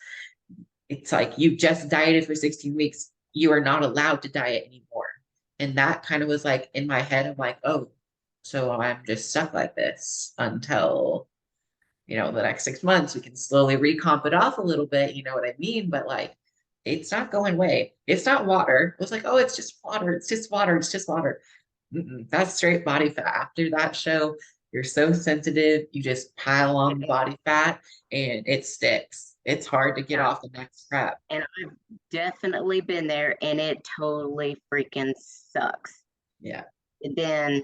it's like you just dieted for 16 weeks. You are not allowed to diet anymore. And that kind of was like in my head, I'm like, oh, so I'm just stuck like this until the next 6 months, we can slowly recomp it off a little bit. You know what I mean? But like, it's not going away. It's not water. It was like, oh, it's just water. It's just water. It's just water. That's straight body fat. After that show, you're so sensitive. You just pile on the body fat and it sticks. It's hard to get Yeah. off the next prep. And I've definitely been there, and it totally freaking sucks. Yeah. And then,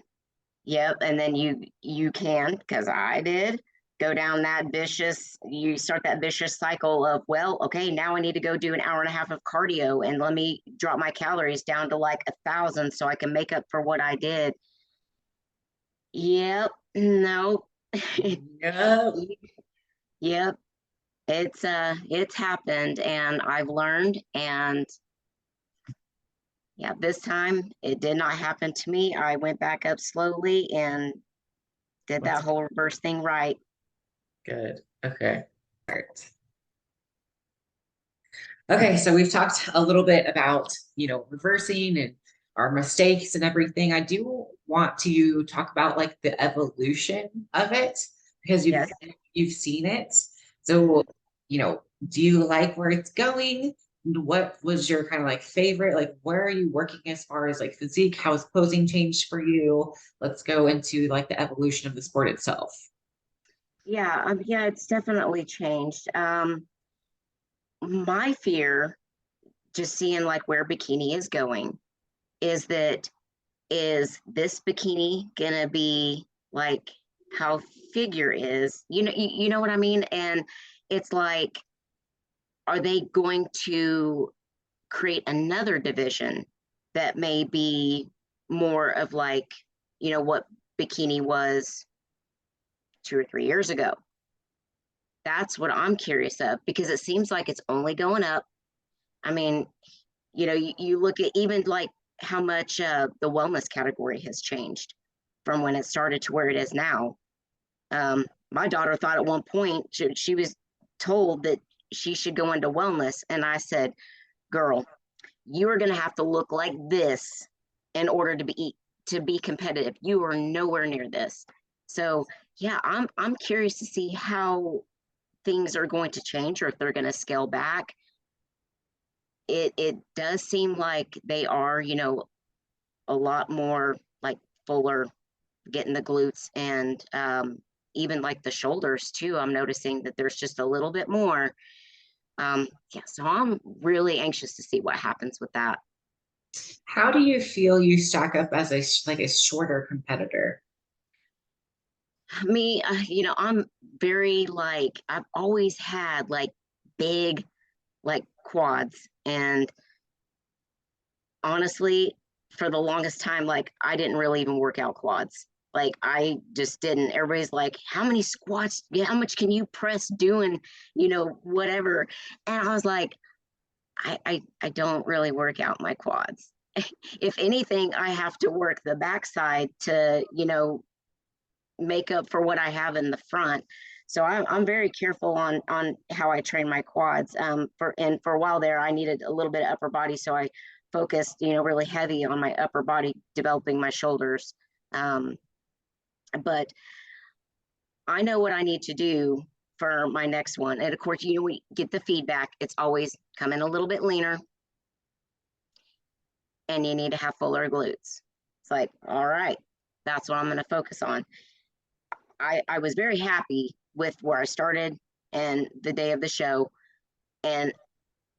yep, and then you can, because I did, go down you start that vicious cycle of, well, okay, now I need to go do an hour and a half of cardio, and let me drop my calories down to like 1,000 so I can make up for what I did. Yep, no. Yeah. Yep, it's happened, and I've learned, and yeah, this time it did not happen to me. I went back up slowly and did That's that whole reverse thing right. good. Okay. All right. Okay, so we've talked a little bit about, reversing and our mistakes and everything. I do want to talk about like the evolution of it because you've Yes. you've seen it. So, do you like where it's going? What was your kind of like favorite? Like, where are you working as far as like physique? How has posing changed for you? Let's go into like the evolution of the sport itself. Yeah, yeah, it's definitely changed. My fear, just seeing like where bikini is going, is this bikini gonna be like how figure is? You know what I mean? And it's like, are they going to create another division that may be more of like, what bikini was 2 or 3 years ago? That's what I'm curious of, because it seems like it's only going up. I mean, you look at even like how much the wellness category has changed from when it started to where it is now. My daughter thought at one point she was told that she should go into wellness. And I said, girl, you are going to have to look like this in order to to be competitive. You are nowhere near this. So yeah, I'm curious to see how things are going to change or if they're going to scale back. It does seem like they are, you know, a lot more like fuller, getting the glutes and even like the shoulders too. I'm noticing that there's just a little bit more. Yeah, so I'm really anxious to see what happens with that. How do you feel you stack up as like a shorter competitor? Me, you know, I'm very like I've always had like big like quads, and honestly, for the longest time, like I didn't really even work out quads. Like I just didn't. Everybody's like, how many squats? Yeah, how much can you press doing, you know, whatever. And I was like, I don't really work out my quads. If anything, I have to work the backside to, you know, make up for what I have in the front. So I'm very careful on how I train my quads. For a while there, I needed a little bit of upper body, so I focused, you know, really heavy on my upper body, developing my shoulders. Um, but I know what I need to do for my next one. And of course, you know, we get the feedback. It's always come in a little bit leaner, and you need to have fuller glutes. It's like, all right, that's what I'm going to focus on. I was very happy with where I started and the day of the show. And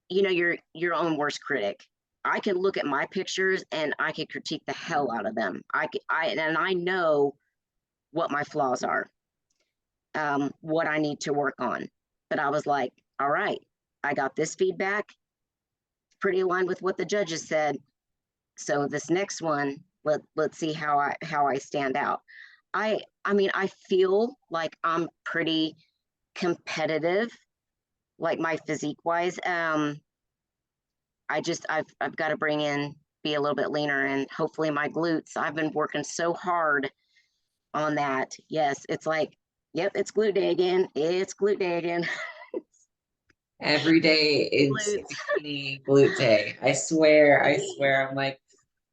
you know, you're your own worst critic. I can look at my pictures and I can critique the hell out of them. And I know what my flaws are, what I need to work on. But I was like, all right, I got this feedback, pretty aligned with what the judges said. So this next one, let's see how I stand out. I mean, I feel like I'm pretty competitive, like my physique wise. I've got to bring in, be a little bit leaner, and hopefully my glutes. I've been working so hard on that. Yes, it's like, yep, it's glute day again. It's glute day again. Every day is Glutes. bikini glute day. I swear. I'm like,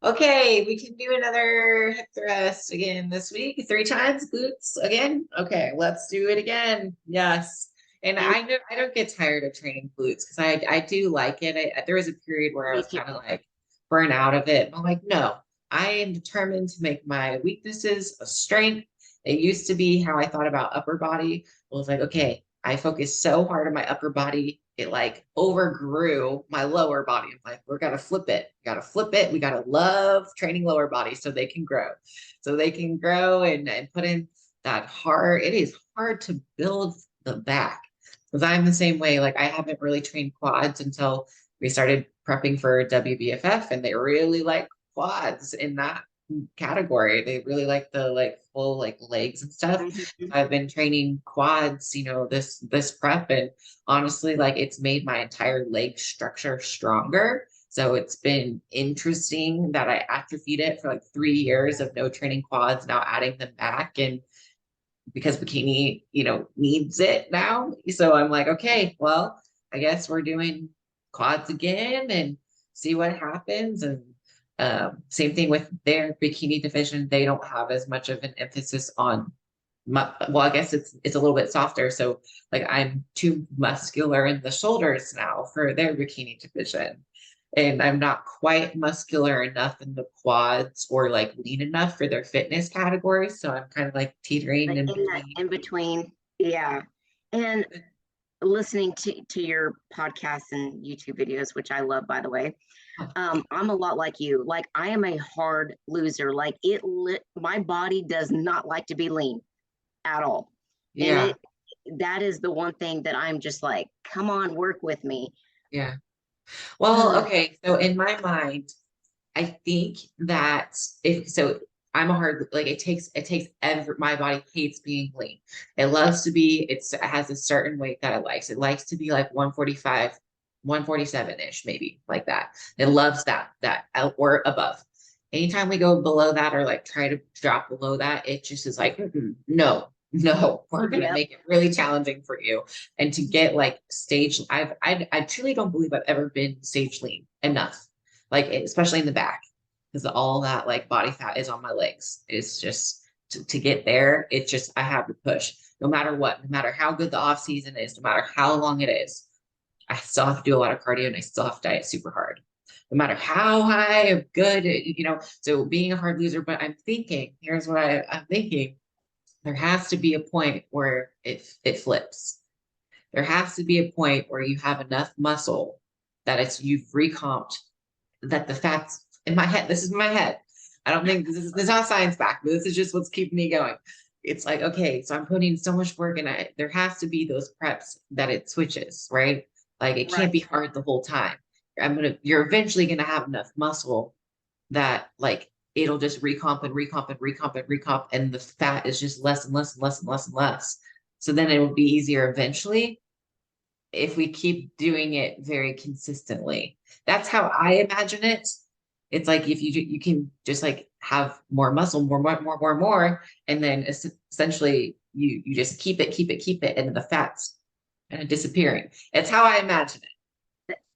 okay, we can do another hip thrust again this week. 3 times glutes again. Okay, let's do it again. Yes. And And I don't get tired of training glutes because I do like it. There was a period where I me was too. kind of like burnt out of it. I'm like, no, I am determined to make my weaknesses a strength. It used to be how I thought about upper body. I was like, okay, I focused so hard on my upper body, it like overgrew my lower body. I'm like, we're gonna flip it. We gotta flip it. We gotta love training lower body so they can grow. So they can grow and put in that hard. It is hard to build the back. Because I'm the same way. Like I haven't really trained quads until we started prepping for WBFF, and they really like quads in that category. They really like the like full like legs and stuff. Mhm. I've been training quads, you know, this prep, and honestly, like it's made my entire leg structure stronger. So it's been interesting that I atrophied it for like 3 years of no training quads, now adding them back. And because bikini, you know, needs it now. So I'm like, okay, well, I guess we're doing quads again and see what happens. And same thing with their bikini division. They don't have as much of an emphasis on well, I guess it's a little bit softer. So like I'm too muscular in the shoulders now for their bikini division. And I'm not quite muscular enough in the quads or like lean enough for their fitness category. So I'm kind of like teetering Like in in that between. in between, yeah. And listening to your podcasts and YouTube videos, which I love, by the way. I'm a lot like you. Like I am a hard loser. Like my body does not like to be lean at all. And Yeah. that is the one thing that I'm just like, come on, work with me. Yeah. Well, okay. So in my mind, I think that if so, I'm a hard like it takes every my body hates being lean. It loves to be, it has a certain weight that it likes. It likes to be like 145, 147-ish, maybe like that. It loves that or above. Anytime we go below that or like try to drop below that, it just is like, no, no, we're gonna Yep. make it really challenging for you. And to get like stage, I truly don't believe I've ever been stage lean enough, like especially in the back. because all that like body fat is on my legs. It's just to get there, it's just I have to push no matter what, no matter how good the off season is, no matter how long it is. I still have to do a lot of cardio and I still have to diet super hard. No matter how high or good, so being a hard loser, but I'm thinking, here's what I'm thinking. There has to be a point where it flips. There has to be a point where you have enough muscle that you've recomped, that the fats in my head, this is my head. I don't think this is not science back, but this is just what's keeping me going. It's like, okay, so I'm putting so much work in it. There has to be those preps that it switches, right? Like it can't Right. be hard the whole time. You're eventually gonna have enough muscle that like it'll just recomp and recomp and recomp and recomp, and the fat is just less and less and less and less and less. So then it will be easier eventually if we keep doing it very consistently. That's how I imagine it. It's like if you can just like have more muscle, more, and then essentially you just keep it, and the fat's kind of disappearing. It's how I imagine it.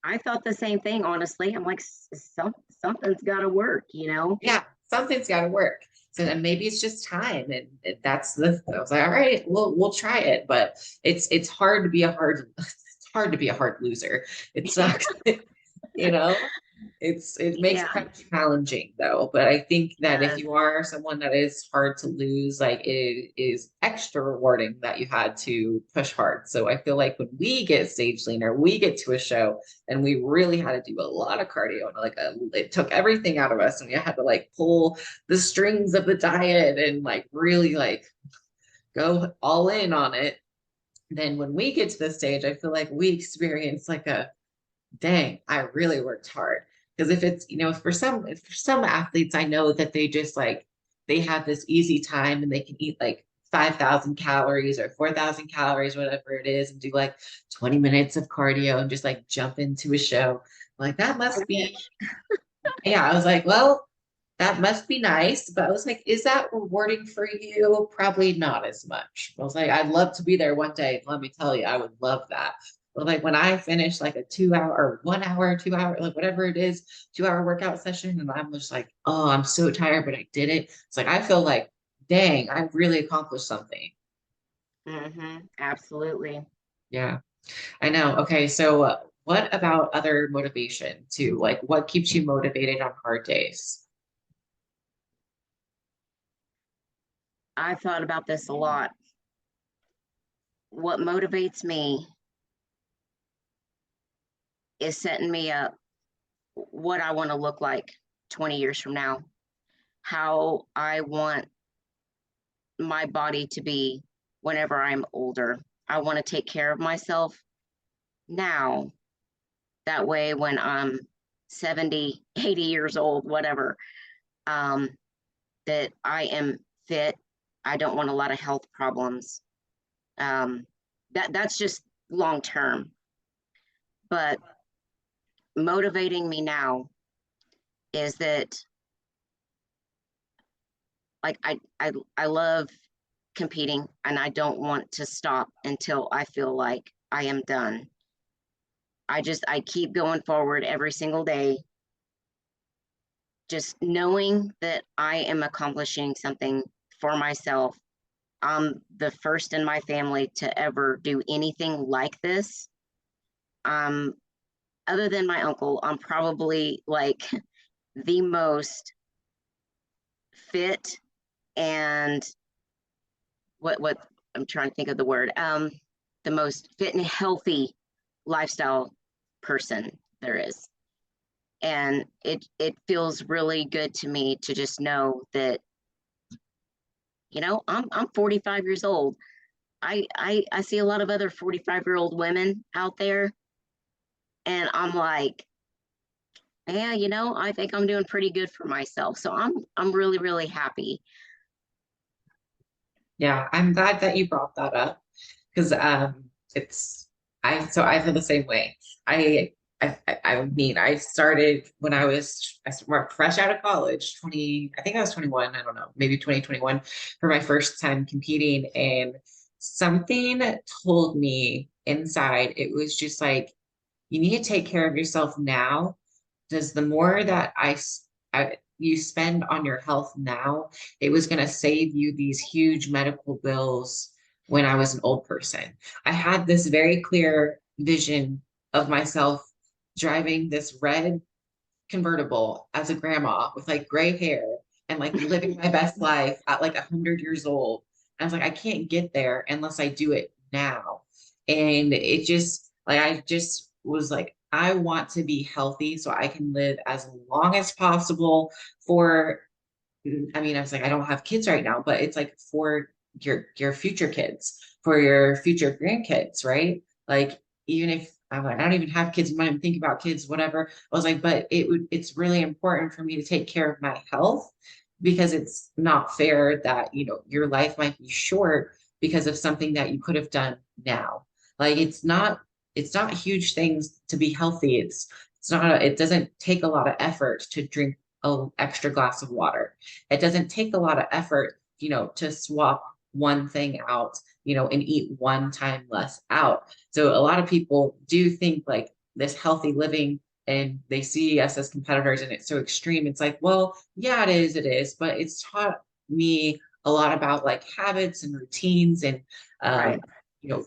I thought the same thing, honestly. I'm like, something's got to work, you know? Yeah, something's got to work. So then maybe it's just time, and that's I was like, all right, we'll try it, but it's hard to be a hard it's hard to be a hard loser. It sucks, you know. It makes it Yeah, kind of challenging though. But I think it that if does. you are someone that is hard to lose, like it is extra rewarding that you had to push hard. So I feel like when we get stage leaner, we get to a show and we really had to do a lot of cardio, and like it took everything out of us, and we had to like pull the strings of the diet and like really like go all in on it. Then when we get to the stage, I feel like we experience like a dang, I really worked hard. Because if it's, for some athletes, I know that they just like they have this easy time and they can eat like 5,000 calories or 4,000 calories, whatever it is, and do like 20 minutes of cardio and just like jump into a show. Like that I must be, wish. yeah. I was like, well, that must be nice. But I was like, is that rewarding for you? Probably not as much. I was like, I'd love to be there one day. Let me tell you, I would love that. But like when I finish like a 2 hour or 1 hour, 2 hour, like whatever it is, 2 hour workout session, and I'm just like, oh, I'm so tired, but I did it. It's like I feel like, dang, I really accomplished something. Absolutely. Yeah, I know. Okay, so what about other motivation too? Like what keeps you motivated on hard days? I thought about this a lot. What motivates me is setting me up what I want to look like 20 years from now, how I want my body to be whenever I'm older. I want to take care of myself now. That way, when I'm 70, 80 years old, whatever, um, that I am fit. I don't want a lot of health problems. Um, that's just long term. But motivating me now is that like I love competing and I don't want to stop until I feel like I am done. I keep going forward every single day, just knowing that I am accomplishing something for myself. I'm the first in my family to ever do anything like this. Um, Other than my uncle, I'm probably like the most fit and what I'm trying to think of the word. The most fit and healthy lifestyle person there is. And it feels really good to me to just know that, I'm 45 years old. I see a lot of other 45-year-old women out there, and I'm like, yeah, I think I'm doing pretty good for myself. So I'm really, really happy. Yeah, I'm glad that you brought that up because it's I feel the same way. I I mean I started when I fresh out of college, 20, I think I was 21, I don't know, maybe 2021 for my first time competing, and something told me inside it was just like you need to take care of yourself now, because the more that you spend on your health now, it was going to save you these huge medical bills when I was an old person. I had this very clear vision of myself driving this red convertible as a grandma with like gray hair and like living my best life at like 100 years old. And I was like, I can't get there unless I do it now. And it just like, I just was like, I want to be healthy so I can live as long as possible for, I mean, I was like, I don't have kids right now, but it's like for your future kids, for your future grandkids, right? Like, even if I'm like, I don't even have kids, I'm not even thinking about kids, whatever. I was like, but it's really important for me to take care of my health because it's not fair that, your life might be short because of something that you could have done now. Like, it's not huge things to be healthy. It's not, it doesn't take a lot of effort to drink an extra glass of water. It doesn't take a lot of effort, to swap one thing out, and eat one time less out. So a lot of people do think like this healthy living and they see us as competitors and it's so extreme. It's like, well, yeah, it is, but it's taught me a lot about like habits and routines and Right.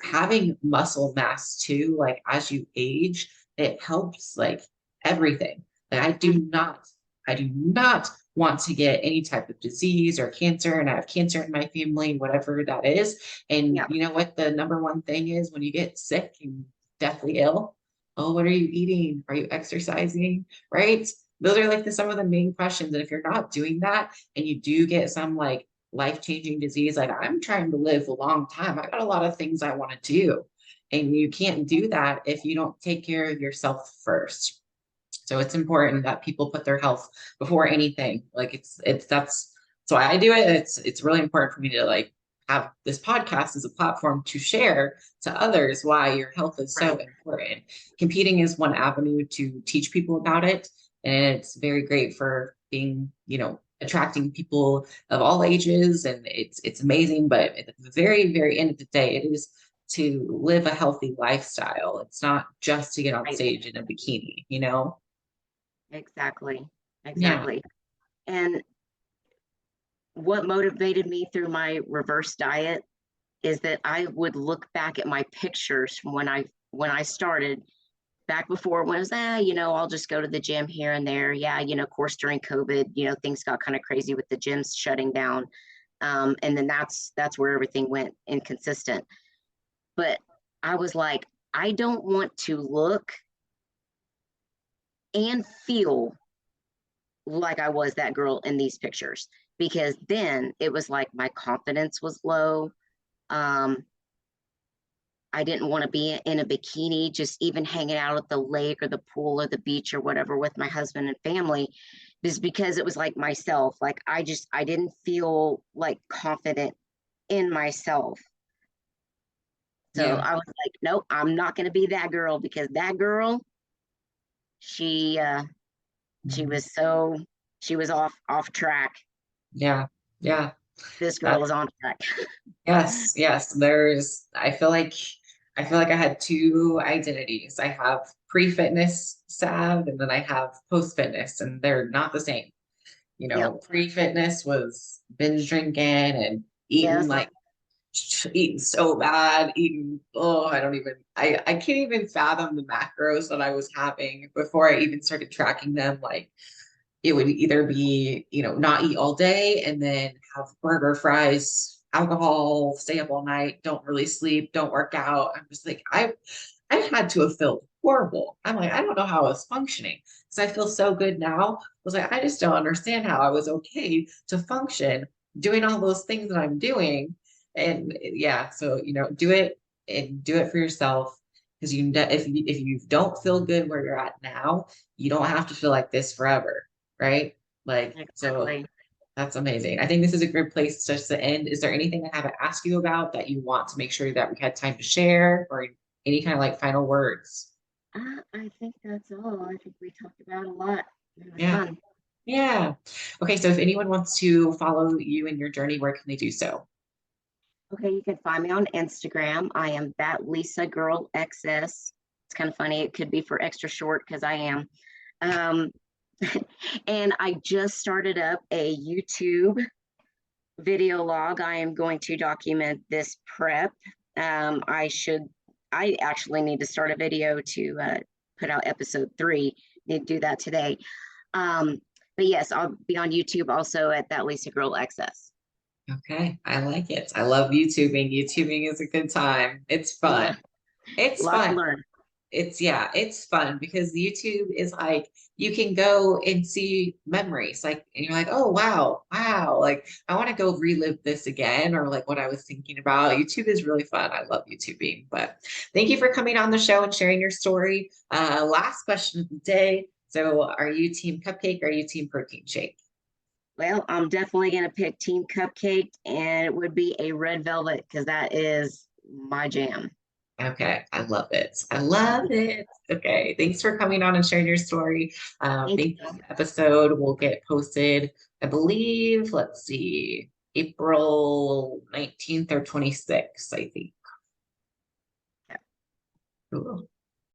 having muscle mass too, like as you age, it helps like everything. Like I do not want to get any type of disease or cancer, and I have cancer in my family, whatever that is. And Yeah. you know what the number one thing is when you get sick and deathly ill? Oh, what are you eating? Are you exercising? Right? Those are like some of the main questions. And if you're not doing that and you do get some like life-changing disease, like I'm trying to live a long time. I got a lot of things I want to do. And you can't do that if you don't take care of yourself first. So it's important that people put their health before anything. Like that's why I do it. It's really important for me to like have this podcast as a platform to share to others why your health is so Right. important. Competing is one avenue to teach people about it. And it's very great for being, attracting people of all ages. And it's amazing. But at the very, very end of the day, it is to live a healthy lifestyle. It's not just to get on Right. stage in a bikini. Exactly. Yeah. Exactly. And what motivated me through my reverse diet is that I would look back at my pictures from when I started back before when it was, I'll just go to the gym here and there. Yeah, of course during COVID, things got kind of crazy with the gyms shutting down. And then that's where everything went inconsistent. But I was like, I don't want to look and feel like I was that girl in these pictures because then it was like my confidence was low. Um, I didn't want to be in a bikini, just even hanging out at the lake or the pool or the beach or whatever with my husband and family, just because it was like myself. Like I didn't feel like confident in myself. So Yeah. I was like, nope, I'm not going to be that girl because that girl, she, uh, she Mhm. was so, she was off track. Yeah. Yeah. This girl That's is on track. yes, yes. I feel like I had two identities. I have pre-fitness Sav and then I have post-fitness, and they're not the same. Yep. Pre-fitness was binge drinking and eating Yes. like eating so bad, eating, oh, I can't even fathom the macros that I was having before I even started tracking them. Like it would either be, not eat all day and then have burger, fries, alcohol, stay up all night, don't really sleep, don't work out. I'm just like, I had to have felt horrible. I'm like, I don't know how I was functioning because I feel so good now. I was like, I just don't understand how I was okay to function doing all those things that I'm doing. And yeah, so do it and do it for yourself because if you don't feel good where you're at now, you don't have to feel like this forever, right? Like, so Exactly. that's amazing. I think this is a good place just to end. Is there anything I haven't asked you about that you want to make sure that we had time to share, or any kind of like final words? I think that's all. I think we talked about a lot. It was Yeah. fun. Yeah. Okay. So if anyone wants to follow you in your journey, where can they do so? Okay, you can find me on Instagram. I am that Lisa Girl XS. It's kind of funny. It could be for extra short because I am. Um, And I just started up a YouTube video log. I am going to document this prep. I actually need to start a video to put out episode 3. Need to do that today. But yes, I'll be on YouTube also at that Lisa Girl XS. Okay, I like it. I love YouTubing. YouTubing is a good time. It's Yeah, fun. a It's lot to fun. learn. Yeah, it's fun because YouTube is like you can go and see memories, like, and you're like, oh wow, wow, like I want to go relive this again, or like what I was thinking about. YouTube is really fun. I love YouTubing. But thank you for coming on the show and sharing your story. Last question of the day. So are you team cupcake or are you team protein shake? Well, I'm definitely going to pick Team Cupcake, and it would be a red velvet because that is my jam. Okay, I love it. I love it. Okay, thanks for coming on and sharing your story. I Thank think you. this episode will get posted, I believe, let's see, April 19th or 26th, I think. Cool.